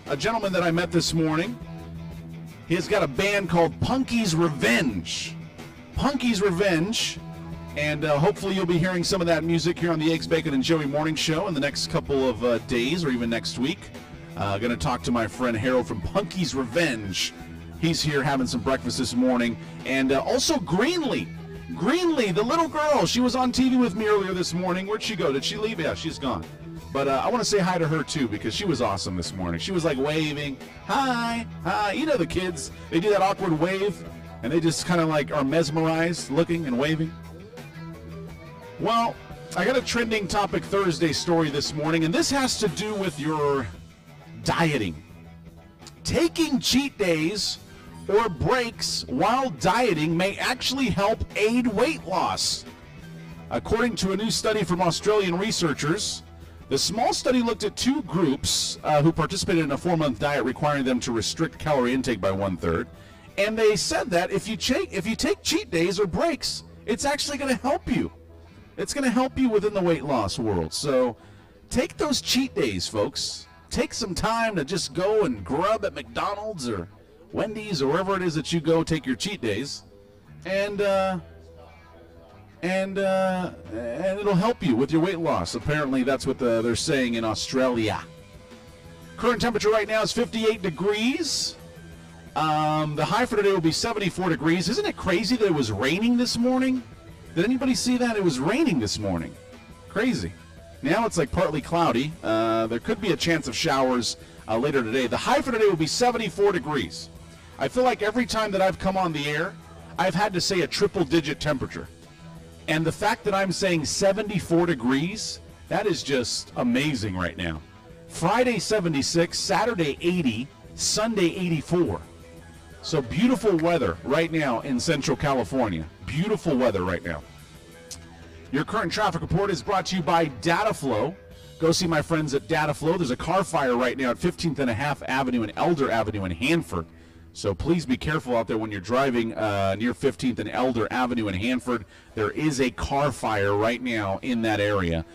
[SPEAKER 2] a gentleman that I met this morning. He's got a band called Punky's Revenge. Punky's Revenge, and hopefully you'll be hearing some of that music here on the Eggs, Bacon, and Joey Morning Show in the next couple of days or even next week. Going to talk to my friend Harold from Punky's Revenge. He's here having some breakfast this morning. And also Greenlee, the little girl. She was on TV with me earlier this morning. Where'd she go? Did she leave? Yeah, she's gone. But I want to say hi to her, too, because she was awesome this morning. She was, like, waving. Hi, hi. You know the kids. They do that awkward wave. And they just kind of like are mesmerized, looking and waving. Well, I got a trending topic Thursday story this morning, and this has to do with your dieting. Taking cheat days or breaks while dieting may actually help aid weight loss. According to a new study from Australian researchers, the small study looked at two groups who participated in a 4-month diet requiring them to restrict calorie intake by 1/3. And they said that if you take cheat days or breaks, it's actually going to help you. It's going to help you within the weight loss world. So take those cheat days, folks. Take some time to just go and grub at McDonald's or Wendy's or wherever it is that you go. Take your cheat days, and it'll help you with your weight loss. Apparently, that's what they're saying in Australia. Current temperature right now is 58 degrees. The high for today will be 74 degrees. Isn't it crazy that it was raining this morning? Did anybody see that? It was raining this morning. Crazy. Now it's like partly cloudy. There could be a chance of showers later today. The high for today will be 74 degrees. I feel like every time that I've come on the air, I've had to say a triple-digit temperature. And the fact that I'm saying 74 degrees, that is just amazing right now. Friday, 76, Saturday, 80, Sunday, 84. So beautiful weather right now in Central California. Beautiful weather right now. Your current traffic report is brought to you by Dataflow. Go see my friends at Dataflow. There's a car fire right now at 15th and a half Avenue and Elder Avenue in Hanford. So please be careful out there when you're driving near 15th and Elder Avenue in Hanford. There is a car fire right now in that area.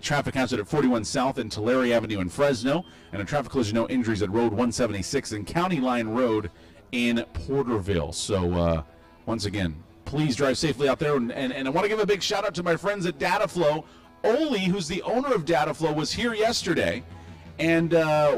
[SPEAKER 2] Traffic hazard at 41 South and Tulare Avenue in Fresno. And a traffic collision, no injuries at Road 176 and County Line Road in Porterville. So once again, please drive safely out there. And I want to give a big shout out to my friends at Dataflow. Oli, who's the owner of Dataflow, was here yesterday. And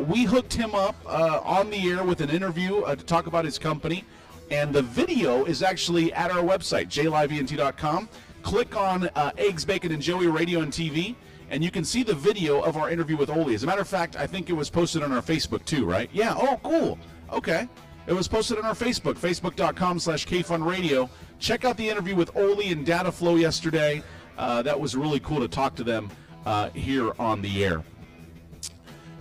[SPEAKER 2] we hooked him up on the air with an interview to talk about his company. And the video is actually at our website, jlivent.com. Click on Eggs, Bacon, and Joey Radio and TV, and you can see the video of our interview with Oli. As a matter of fact, I think it was posted on our Facebook too, right? Yeah, oh, cool. Okay. It was posted on our Facebook, facebook.com/KFunRadio. Check out the interview with Oli and Dataflow yesterday. That was really cool to talk to them here on the air.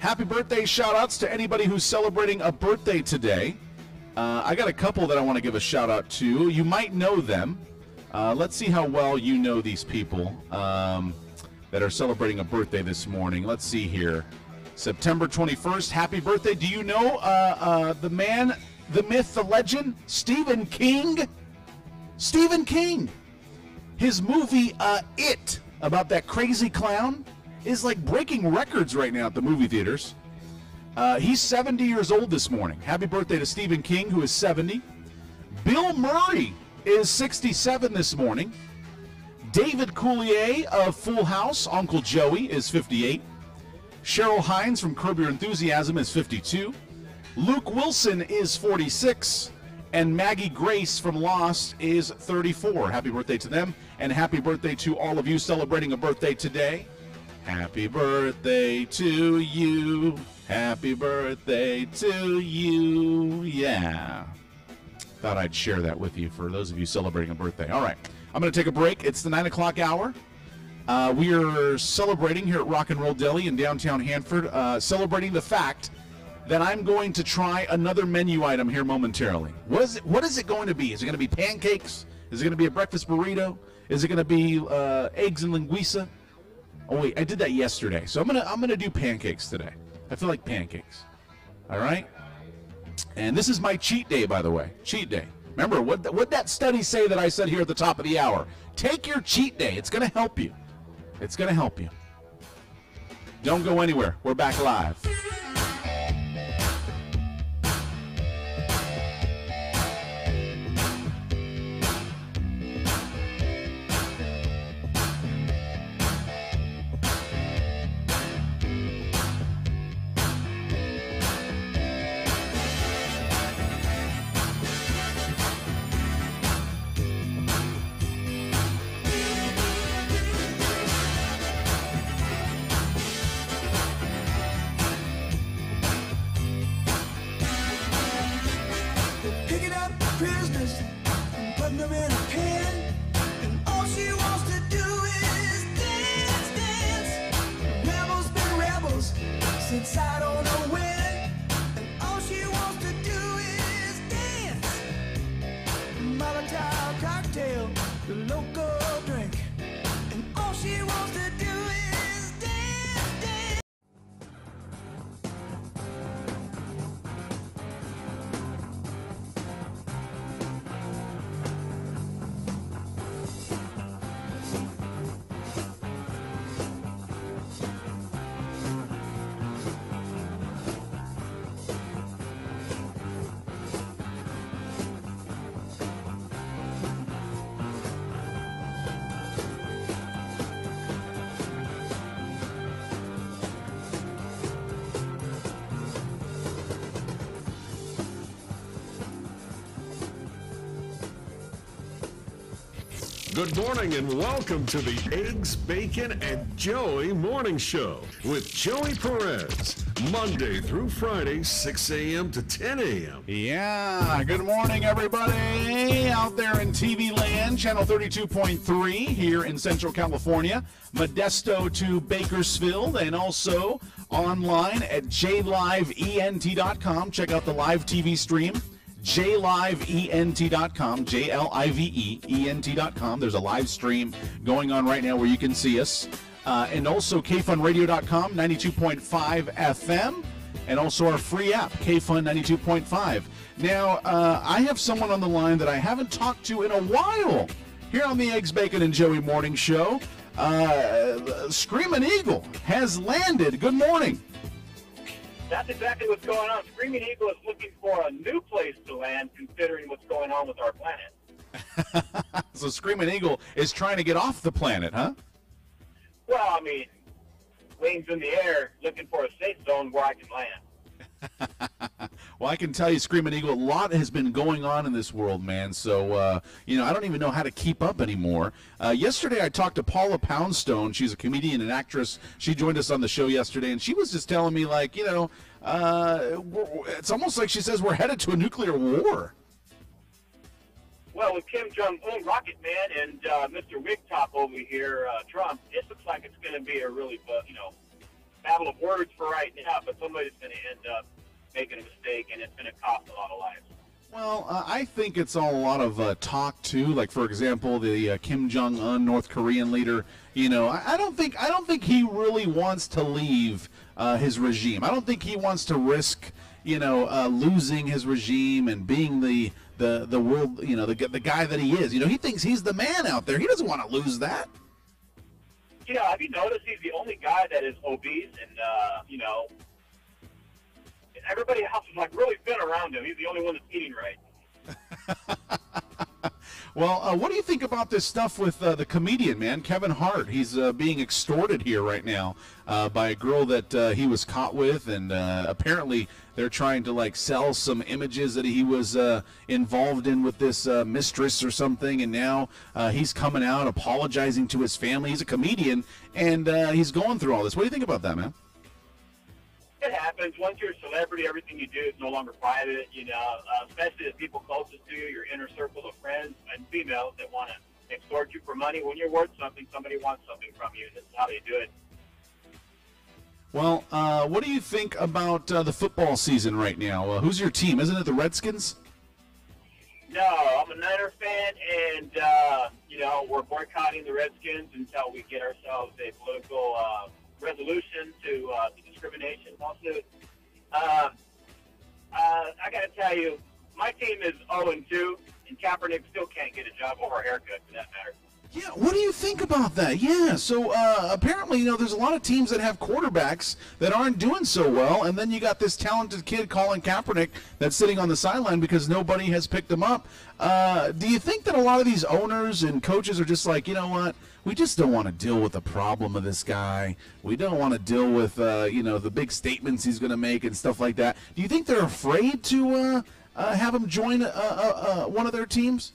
[SPEAKER 2] Happy birthday shout-outs to anybody who's celebrating a birthday today. I got a couple that I want to give a shout-out to. You might know them. Let's see how well you know these people that are celebrating a birthday this morning. Let's see here. September 21st, happy birthday. Do you know the man, the myth, the legend, Stephen King? Stephen King. His movie, It, about that crazy clown, is like breaking records right now at the movie theaters. He's 70 years old this morning. Happy birthday to Stephen King, who is 70. Bill Murray is 67 this morning. David Coulier of Full House, Uncle Joey, is 58. Cheryl Hines from Curb Your Enthusiasm is 52. Luke Wilson is 46. And Maggie Grace from Lost is 34. Happy birthday to them. And happy birthday to all of you celebrating a birthday today. Happy birthday to you. Happy birthday to you. Yeah. Thought I'd share that with you for those of you celebrating a birthday. All right. I'm going to take a break. It's the 9 o'clock hour. We are celebrating here at Rock and Roll Deli in downtown Hanford, celebrating the fact that I'm going to try another menu item here momentarily. What is it going to be? Is it going to be pancakes? Is it going to be a breakfast burrito? Is it going to be eggs and linguiça? Oh wait, I did that yesterday. So I'm gonna do pancakes today. I feel like pancakes. All right? And this is my cheat day, by the way. Cheat day. Remember, what that study say that I said here at the top of the hour? Take your cheat day. It's going to help you. It's going to help you. Don't go anywhere. We're back live.
[SPEAKER 4] Good morning and welcome to the Eggs, Bacon, and Joey Morning Show with Joey Perez. Monday through Friday, 6 a.m. to 10 a.m.
[SPEAKER 2] Yeah, good morning, everybody out there in TV land, channel 32.3 here in Central California, Modesto to Bakersfield, and also online at jlivent.com. Check out the live TV stream. jlivent.com, jlivent.com. There's a live stream going on right now where you can see us. And also kfunradio.com, 92.5 FM, and also our free app, KFun 92.5. Now, I have someone on the line that I haven't talked to in a while here on the Eggs, Bacon, and Joey Morning Show. Screaming Eagle has landed. Good morning.
[SPEAKER 17] That's exactly what's going on. Screaming Eagle is looking for a new place to land, considering what's going on with our planet.
[SPEAKER 2] So Screaming Eagle is trying to get off the planet, huh?
[SPEAKER 17] Well, I mean, wings in the air, looking for a safe zone where I can land.
[SPEAKER 2] Well, I can tell you, Screaming Eagle, a lot has been going on in this world, man. So, I don't even know how to keep up anymore. Yesterday, I talked to Paula Poundstone. She's a comedian and actress. She joined us on the show yesterday, and she was just telling me, like, it's almost like she says we're headed to a nuclear war.
[SPEAKER 17] Well, with Kim Jong-un, Rocket Man, and Mr. Wigtop over here, Trump, it looks like it's going to be a really, battle of words for right now, but somebody's going to end up making a mistake, and it's going to cost a lot of lives.
[SPEAKER 2] Well, I think it's all a lot of talk too. Like, for example, the Kim Jong-un, North Korean leader. I don't think he really wants to leave his regime. I don't think he wants to risk, losing his regime and being the world, the guy that he is. He thinks he's the man out there. He doesn't want to lose that.
[SPEAKER 17] Have you noticed he's the only guy that is obese and, everybody else is like really thin around him. He's the only one that's eating right.
[SPEAKER 2] Well, what do you think about this stuff with the comedian, man, Kevin Hart? He's being extorted here right now by a girl that he was caught with, and apparently they're trying to sell some images that he was involved in with this mistress or something, and now he's coming out apologizing to his family. He's a comedian, and he's going through all this. What do you think about that, man?
[SPEAKER 17] It happens. Once you're a celebrity, everything you do is no longer private, especially the people closest to you, your inner circle of friends and females that want to extort you for money. When you're worth something, somebody wants something from you. This is how they do it.
[SPEAKER 2] Well, what do you think about the football season right now? Who's your team? Isn't it the Redskins?
[SPEAKER 17] No, I'm a Niner fan, and, we're boycotting the Redskins until we get ourselves a political resolution to the discrimination lawsuit. I got to tell you, my team is 0-2, and Kaepernick still can't get a job or a haircut, for that matter.
[SPEAKER 2] Yeah, what do you think about that? Yeah, so apparently, there's a lot of teams that have quarterbacks that aren't doing so well, and then you got this talented kid, Colin Kaepernick, that's sitting on the sideline because nobody has picked him up. Do you think that a lot of these owners and coaches are just like, you know what, we just don't want to deal with the problem of this guy. We don't want to deal with, the big statements he's going to make and stuff like that. Do you think they're afraid to have him join one of their teams?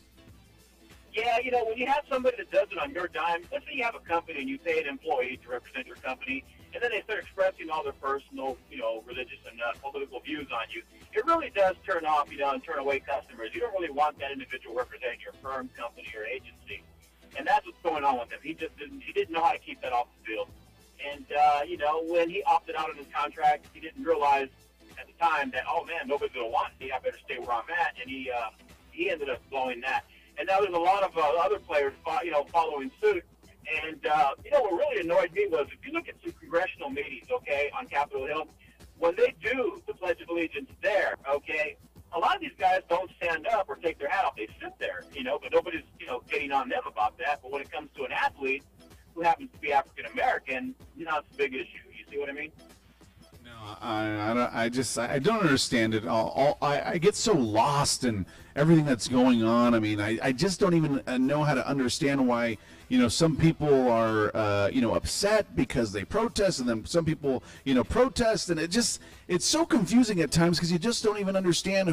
[SPEAKER 17] Yeah, when you have somebody that does it on your dime, let's say you have a company and you pay an employee to represent your company, and then they start expressing all their personal, religious and political views on you. It really does turn off, and turn away customers. You don't really want that individual representing your firm, company, or agency. And that's what's going on with him. He didn't know how to keep that off the field. And, when he opted out of his contract, he didn't realize at the time that, oh, man, nobody's going to want me. I better stay where I'm at. And he ended up blowing that. And now there's a lot of other players, following suit. And, what really annoyed me was if you look at some congressional meetings, okay, on Capitol Hill, when they do the Pledge of Allegiance there, okay, a lot of these guys don't stand up or take their hat off. They sit there, but nobody's, getting on them about that. But when it comes to an athlete who happens to be African-American, it's a big issue. You see what I mean?
[SPEAKER 2] I don't understand it all. I get so lost in everything that's going on. I mean, I just don't even know how to understand why, some people are, upset because they protest, and then some people, protest, and it's so confusing at times because you just don't even understand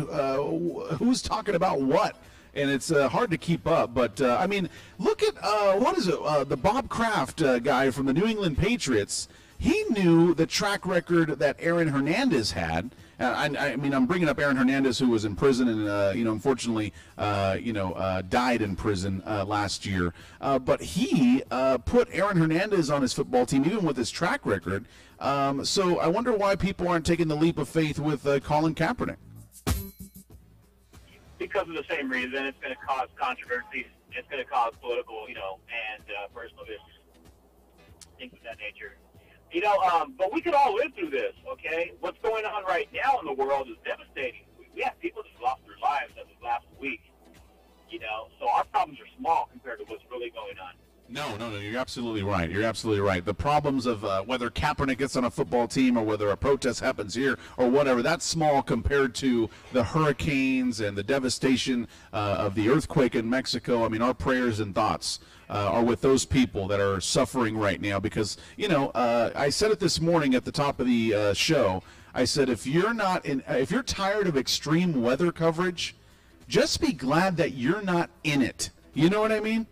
[SPEAKER 2] who's talking about what. and it's hard to keep up. But I mean, look at what is it? The Bob Kraft guy from the New England Patriots. He knew the track record that Aaron Hernandez had. I mean, I'm bringing up Aaron Hernandez, who was in prison and, unfortunately, died in prison last year. But he put Aaron Hernandez on his football team, even with his track record. So I wonder why people aren't taking the leap of faith with Colin Kaepernick.
[SPEAKER 17] Because of the same reason. It's going to cause controversy. It's going to cause political, and personal issues, things of that nature. But we could all live through this, okay? What's going on right now in the world is devastating. We have people that lost their lives as of last week, so our problems are small compared to what's really going on.
[SPEAKER 2] No, you're absolutely right. You're absolutely right. The problems of whether Kaepernick gets on a football team or whether a protest happens here or whatever, that's small compared to the hurricanes and the devastation of the earthquake in Mexico. I mean, our prayers and thoughts are with those people that are suffering right now because, I said it this morning at the top of the show. I said, if you're tired of extreme weather coverage, just be glad that you're not in it. You know what I mean?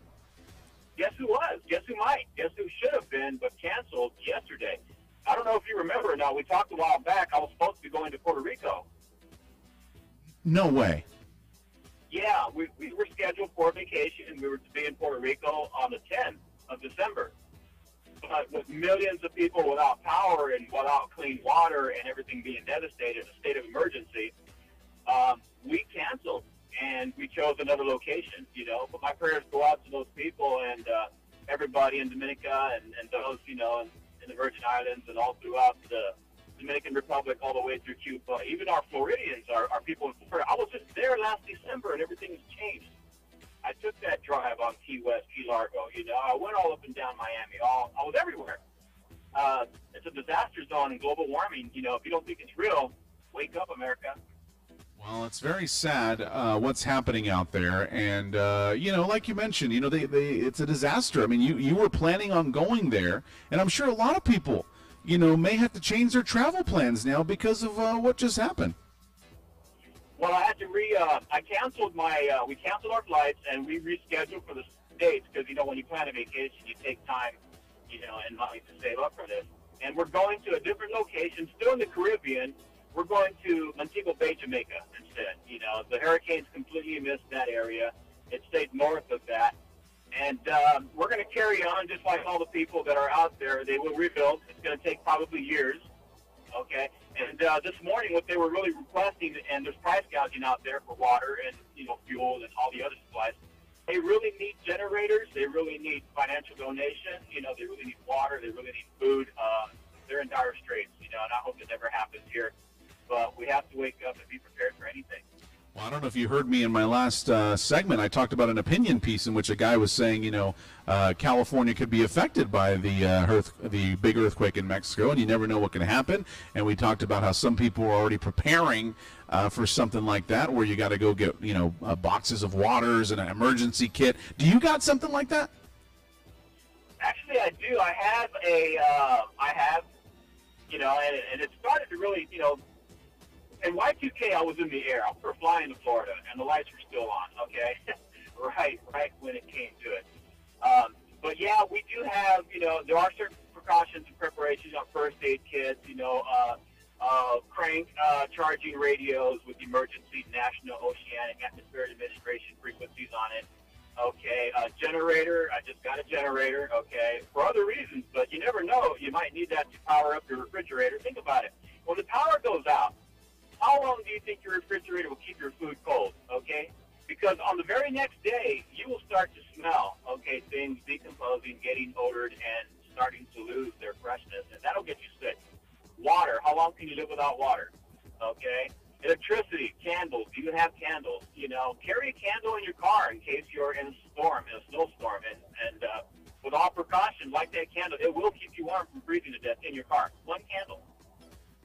[SPEAKER 17] Guess who was? Guess who might? Guess who should have been but canceled yesterday? I don't know if you remember. Now, we talked a while back. I was supposed to be going to Puerto Rico.
[SPEAKER 2] No way.
[SPEAKER 17] Yeah, we were scheduled for a vacation, and we were to be in Puerto Rico on the 10th of December. But with millions of people without power and without clean water and everything being devastated, a state of emergency, we canceled. And we chose another location, But my prayers go out to those people and everybody in Dominica and those, in the Virgin Islands and all throughout the Dominican Republic all the way through Cuba. Even our Floridians, our people in Florida. I was just there last December and everything has changed. I took that drive on Key West, Key Largo, I went all up and down Miami. I was everywhere. It's a disaster zone and global warming. If you don't think it's real, wake up, America.
[SPEAKER 2] Well, it's very sad what's happening out there, and like you mentioned, it's a disaster. I mean, you were planning on going there, and I'm sure a lot of people, may have to change their travel plans now because of what just happened.
[SPEAKER 17] Well, I had to I canceled we canceled our flights and we rescheduled for the dates because when you plan a vacation, you take time, and money to save up for this. And we're going to a different location, still in the Caribbean. We're going to Montego Bay, Jamaica instead. The hurricanes completely missed that area. It stayed north of that. And we're going to carry on just like all the people that are out there. They will rebuild. It's going to take probably years. Okay? And this morning, what they were really requesting, and there's price gouging out there for water and, fuel and all the other supplies, they really need generators. They really need financial donation. They really need water. They really need food. They're in dire straits, and I hope it never happens here. But we have to wake up and be prepared for anything.
[SPEAKER 2] Well, I don't know if you heard me in my last segment. I talked about an opinion piece in which a guy was saying, California could be affected by the big earthquake in Mexico, and you never know what can happen. And we talked about how some people are already preparing for something like that, where you got to go get, boxes of waters and an emergency kit. Do you got something like that?
[SPEAKER 17] Actually, I do. I have and it started to really, in Y2K, I was in the air. I was flying to Florida, and the lights were still on, okay? right when it came to it. But, yeah, we do have, there are certain precautions and preparations on first aid kits, crank charging radios with emergency National Oceanic Atmospheric Administration frequencies on it. Okay, generator, I just got a generator, okay, for other reasons, but you never know. You might need that to power up your refrigerator. Think about it. When the power goes out, how long do you think your refrigerator will keep your food cold, okay? Because on the very next day, you will start to smell, okay, things decomposing, getting odored, and starting to lose their freshness, and that'll get you sick. Water, how long can you live without water, okay? Electricity, candles, do you have candles? Carry a candle in your car in case you're in a storm, in a snowstorm, and with all precaution, light that candle. It will keep you warm from freezing to death in your car. One candle.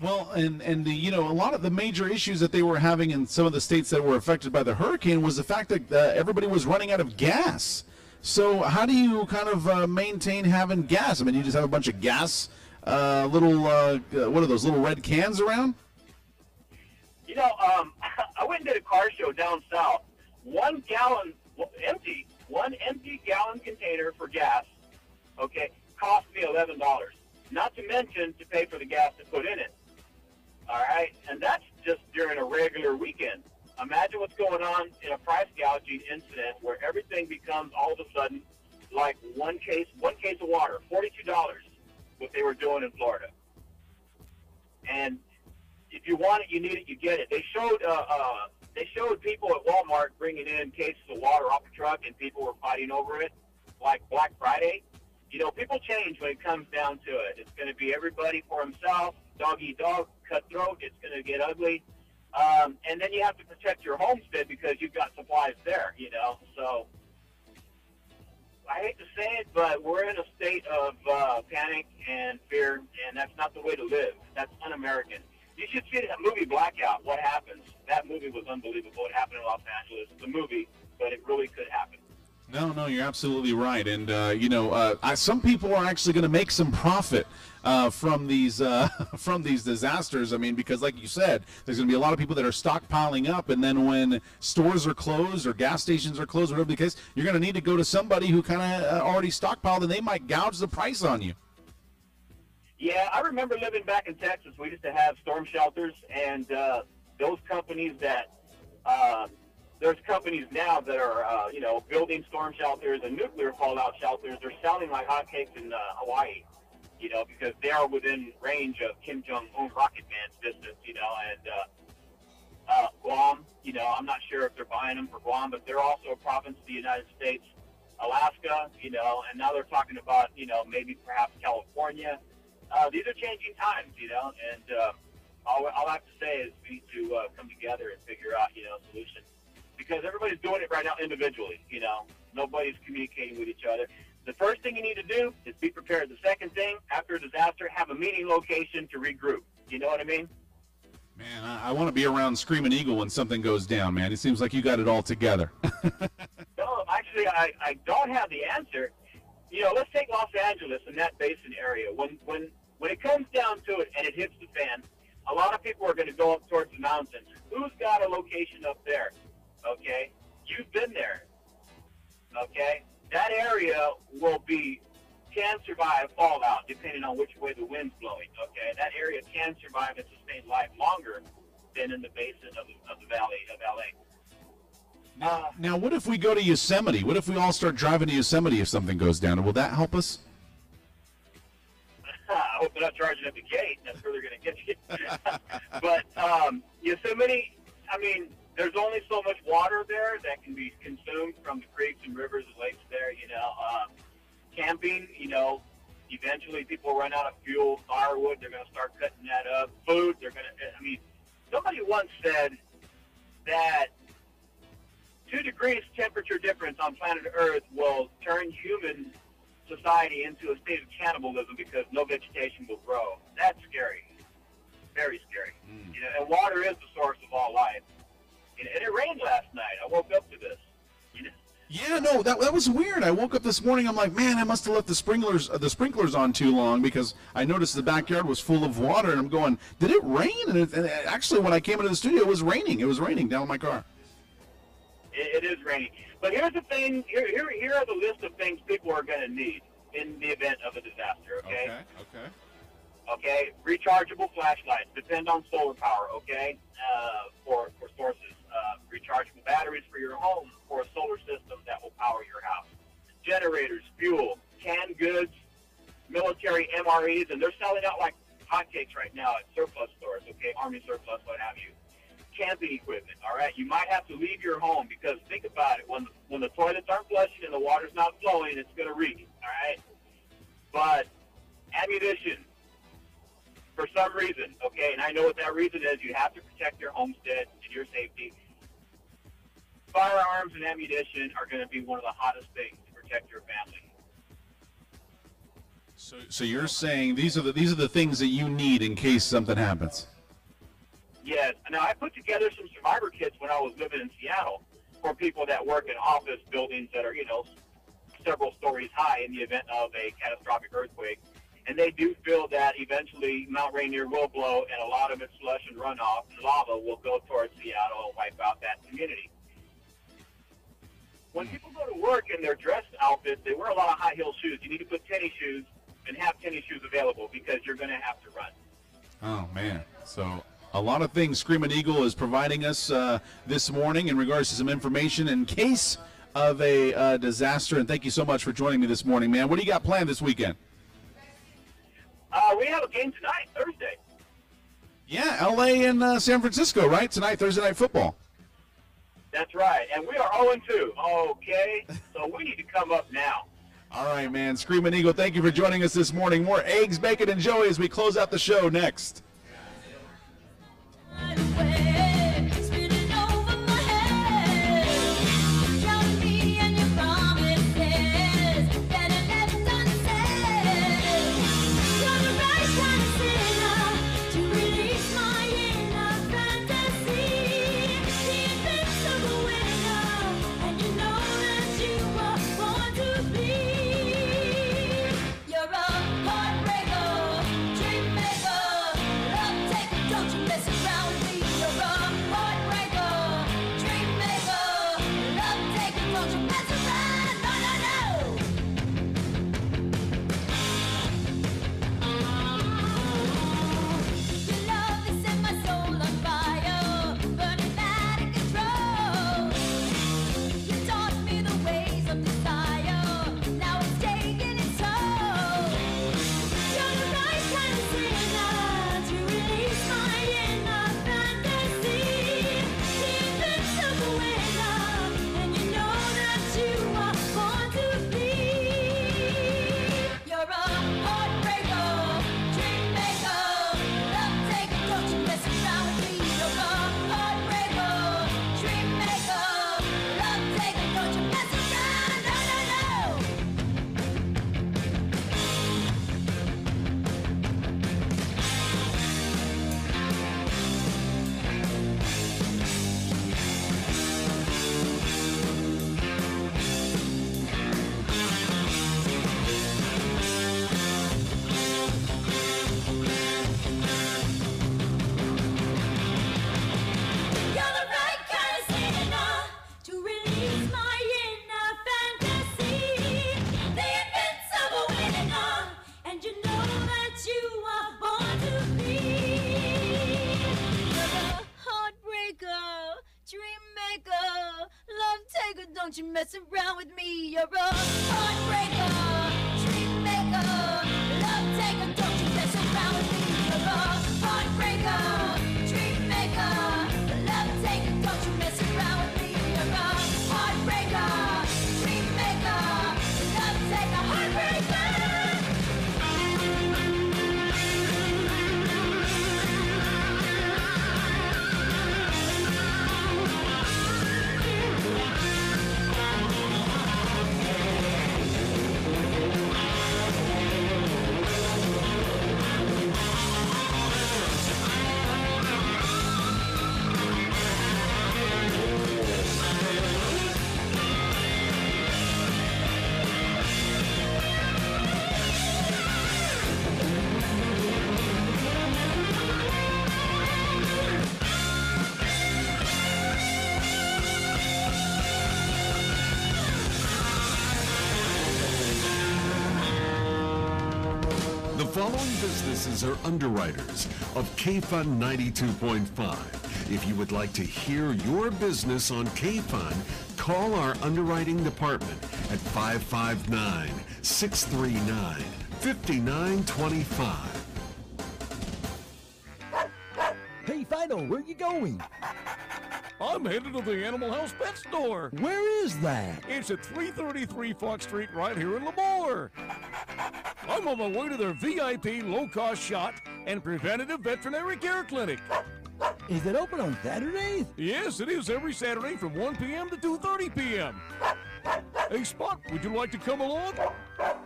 [SPEAKER 2] Well, and a lot of the major issues that they were having in some of the states that were affected by the hurricane was the fact that everybody was running out of gas. So how do you kind of maintain having gas? I mean, you just have a bunch of gas, what are those, little red cans around?
[SPEAKER 17] I went and did a car show down south. 1 gallon down in a price gouging incident where everything becomes all of a sudden like one case of water, $42, what they were doing in Florida. And if you want it, you need it, you get it. They showed people at Walmart bringing in cases of water off the truck, and people were fighting over it, like Black Friday. You know, people change when it comes down to it. It's going to be everybody for himself, dog eat dog, cutthroat. It's going to get ugly. And then you have to protect your homestead because you've got supplies there, you know. So I hate to say it, but we're in a state of panic and fear, and that's not the way to live. That's un-American. You should see that movie Blackout, What Happens. That movie was unbelievable. It happened in Los Angeles. It's a movie, but it really could happen.
[SPEAKER 2] No, you're absolutely right. And, some people are actually going to make some profit from these disasters. I mean, because like you said, there's going to be a lot of people that are stockpiling up, and then when stores are closed or gas stations are closed, whatever the case, you're going to need to go to somebody who kind of already stockpiled, and they might gouge the price on you.
[SPEAKER 17] Yeah, I remember living back in Texas. We used to have storm shelters, and those companies that there's companies now that are, building storm shelters and nuclear fallout shelters. They're selling like hotcakes in Hawaii, because they are within range of Kim Jong-un rocket man's distance, and Guam, I'm not sure if they're buying them for Guam, but they're also a province of the United States. Alaska, and now they're talking about, maybe perhaps California. These are changing times, and all I have to say is we need to come together and figure out, a solution. Because everybody's doing it right now individually, Nobody's communicating with each other. The first thing you need to do is be prepared. The second thing, after a disaster, have a meeting location to regroup. You know what I mean?
[SPEAKER 2] Man, I want to be around Screaming Eagle when something goes down, man. It seems like you got it all together.
[SPEAKER 17] No, actually, I don't have the answer. Let's take Los Angeles and that basin area. When it comes down to it and it hits the fan, a lot of people are going to go up towards the mountains. Who's got a location up there? Okay? You've been there. Okay? That area can survive fallout depending on which way the wind's blowing. Okay? That area can survive and sustain life longer than in the basin of the valley of LA.
[SPEAKER 2] Now, what if we go to Yosemite? What if we all start driving to Yosemite if something goes down? Will that help us?
[SPEAKER 17] I hope they're not charging at the gate. That's where they're going to get you. But Yosemite, there's only so much water there that can be consumed from the creeks and rivers and lakes there. Camping, eventually people run out of fuel, firewood. They're going to start cutting that up. Food, they're going to. Somebody once said that 2 degrees temperature difference on planet Earth will turn human society into a state of cannibalism because no vegetation will grow. That's scary. Very scary. And water is the source of all life. And it rained last night. I woke up to this.
[SPEAKER 2] Yeah, no, that was weird. I woke up this morning. I'm like, man, I must have left the sprinklers on too long because I noticed the backyard was full of water. And I'm going, did it rain? And actually, when I came into the studio, it was raining. It was raining down in my car.
[SPEAKER 17] It is raining. But here's the thing. Here are the list of things people are going to need in the event of a disaster. Okay. Okay. Rechargeable flashlights. Depend on solar power. Okay. For sources. Rechargeable batteries for your home or a solar system that will power your house. Generators, fuel, canned goods, military MREs, and they're selling out like hotcakes right now at surplus stores. Okay, Army surplus, what have you. Camping equipment. All right, you might have to leave your home because think about it. When the toilets aren't flushing and the water's not flowing, it's going to reek. All right, but ammunition. For some reason, okay, and I know what that reason is. You have to protect your homestead and your safety. Firearms and ammunition are going to be one of the hottest things to protect your family.
[SPEAKER 2] So you're saying these are the things that you need in case something happens?
[SPEAKER 17] Yes. Now, I put together some survivor kits when I was living in Seattle for people that work in office buildings that are, several stories high in the event of a catastrophic earthquake. And they do feel that eventually Mount Rainier will blow and a lot of its slush and runoff and lava will go towards Seattle and wipe out that community. When people go to work in their dress outfits, they wear a lot of high heel shoes. You need to put tennis shoes and have tennis shoes available because you're going to have to run.
[SPEAKER 2] Oh, man. So A lot of things Screaming Eagle is providing us this morning in regards to some information in case of a disaster. And thank you so much for joining me this morning, man. What do you got planned this weekend?
[SPEAKER 17] We have a game tonight, Thursday.
[SPEAKER 2] Yeah, L.A. and San Francisco, right? Tonight, Thursday Night Football.
[SPEAKER 17] That's right, and we are 0-2, okay? So we need to come up now.
[SPEAKER 2] All right, man. Screaming Eagle, thank you for joining us this morning. More Eggs, Bacon, and Joey as we close out the show next.
[SPEAKER 18] Don't you mess around with me, you're a heartbreaker, dream maker, love taker, don't you mess around with me, you're a heartbreaker, dream maker, love taker, don't you mess around with me, you're a heartbreaker, dream maker, love taker, heartbreaker.
[SPEAKER 4] The following businesses are underwriters of KFUN 92.5. If you would like to hear your business on KFUN, call our underwriting department at 559-639-5925.
[SPEAKER 19] Hey, Fido, where you going?
[SPEAKER 20] I'm headed to the Animal House Pet Store.
[SPEAKER 19] Where is that?
[SPEAKER 20] It's at 333 Fox Street right here in Lemoore. I'm on my way to their VIP low-cost shot and preventative veterinary care clinic.
[SPEAKER 19] Is it open on Saturdays?
[SPEAKER 20] Yes, it is every Saturday from 1 p.m. to 2:30 p.m. Hey, Spot, would you like to come along?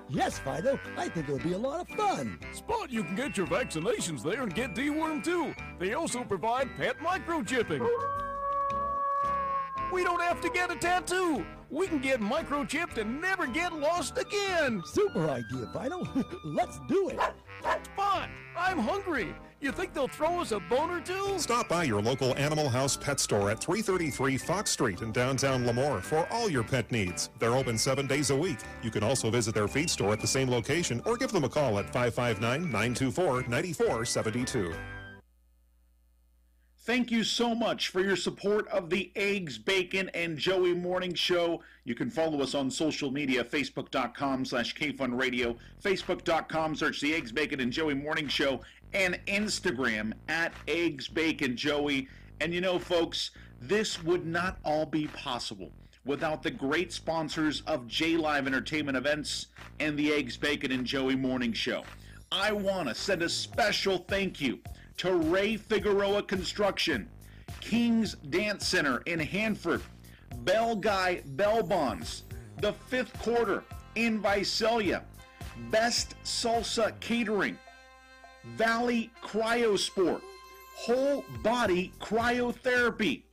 [SPEAKER 19] Yes, Fido. I think it'll be a lot of fun.
[SPEAKER 20] Spot, you can get your vaccinations there and get dewormed too. They also provide pet microchipping. We don't have to get a tattoo. We can get microchipped and never get lost again.
[SPEAKER 19] Super idea, Fido. Let's do it.
[SPEAKER 20] Spot, I'm hungry. You think they'll throw us a bone or two?
[SPEAKER 21] Stop by your local Animal House Pet Store at 333 Fox Street in downtown Lemoore for all your pet needs. They're open 7 days a week. You can also visit their feed store at the same location or give them a call at 559-924-9472.
[SPEAKER 2] Thank you so much for your support of the Eggs, Bacon, and Joey Morning Show. You can follow us on social media, facebook.com/KFunRadio, facebook.com, search the Eggs, Bacon, and Joey Morning Show, and Instagram @Eggs, Bacon, Joey. And you know, folks, this would not all be possible without the great sponsors of J-Live Entertainment Events and the Eggs, Bacon, and Joey Morning Show. I want to send a special thank you to Ray Figueroa Construction, King's Dance Center in Hanford, Bell Guy Bell Bonds, The Fifth Quarter in Visalia, Best Salsa Catering, Valley Cryosport, Whole Body Cryotherapy,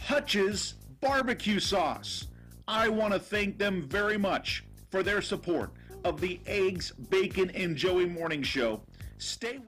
[SPEAKER 2] Hutch's Barbecue Sauce. I want to thank them very much for their support of the Eggs, Bacon, and Joey Morning Show. Stay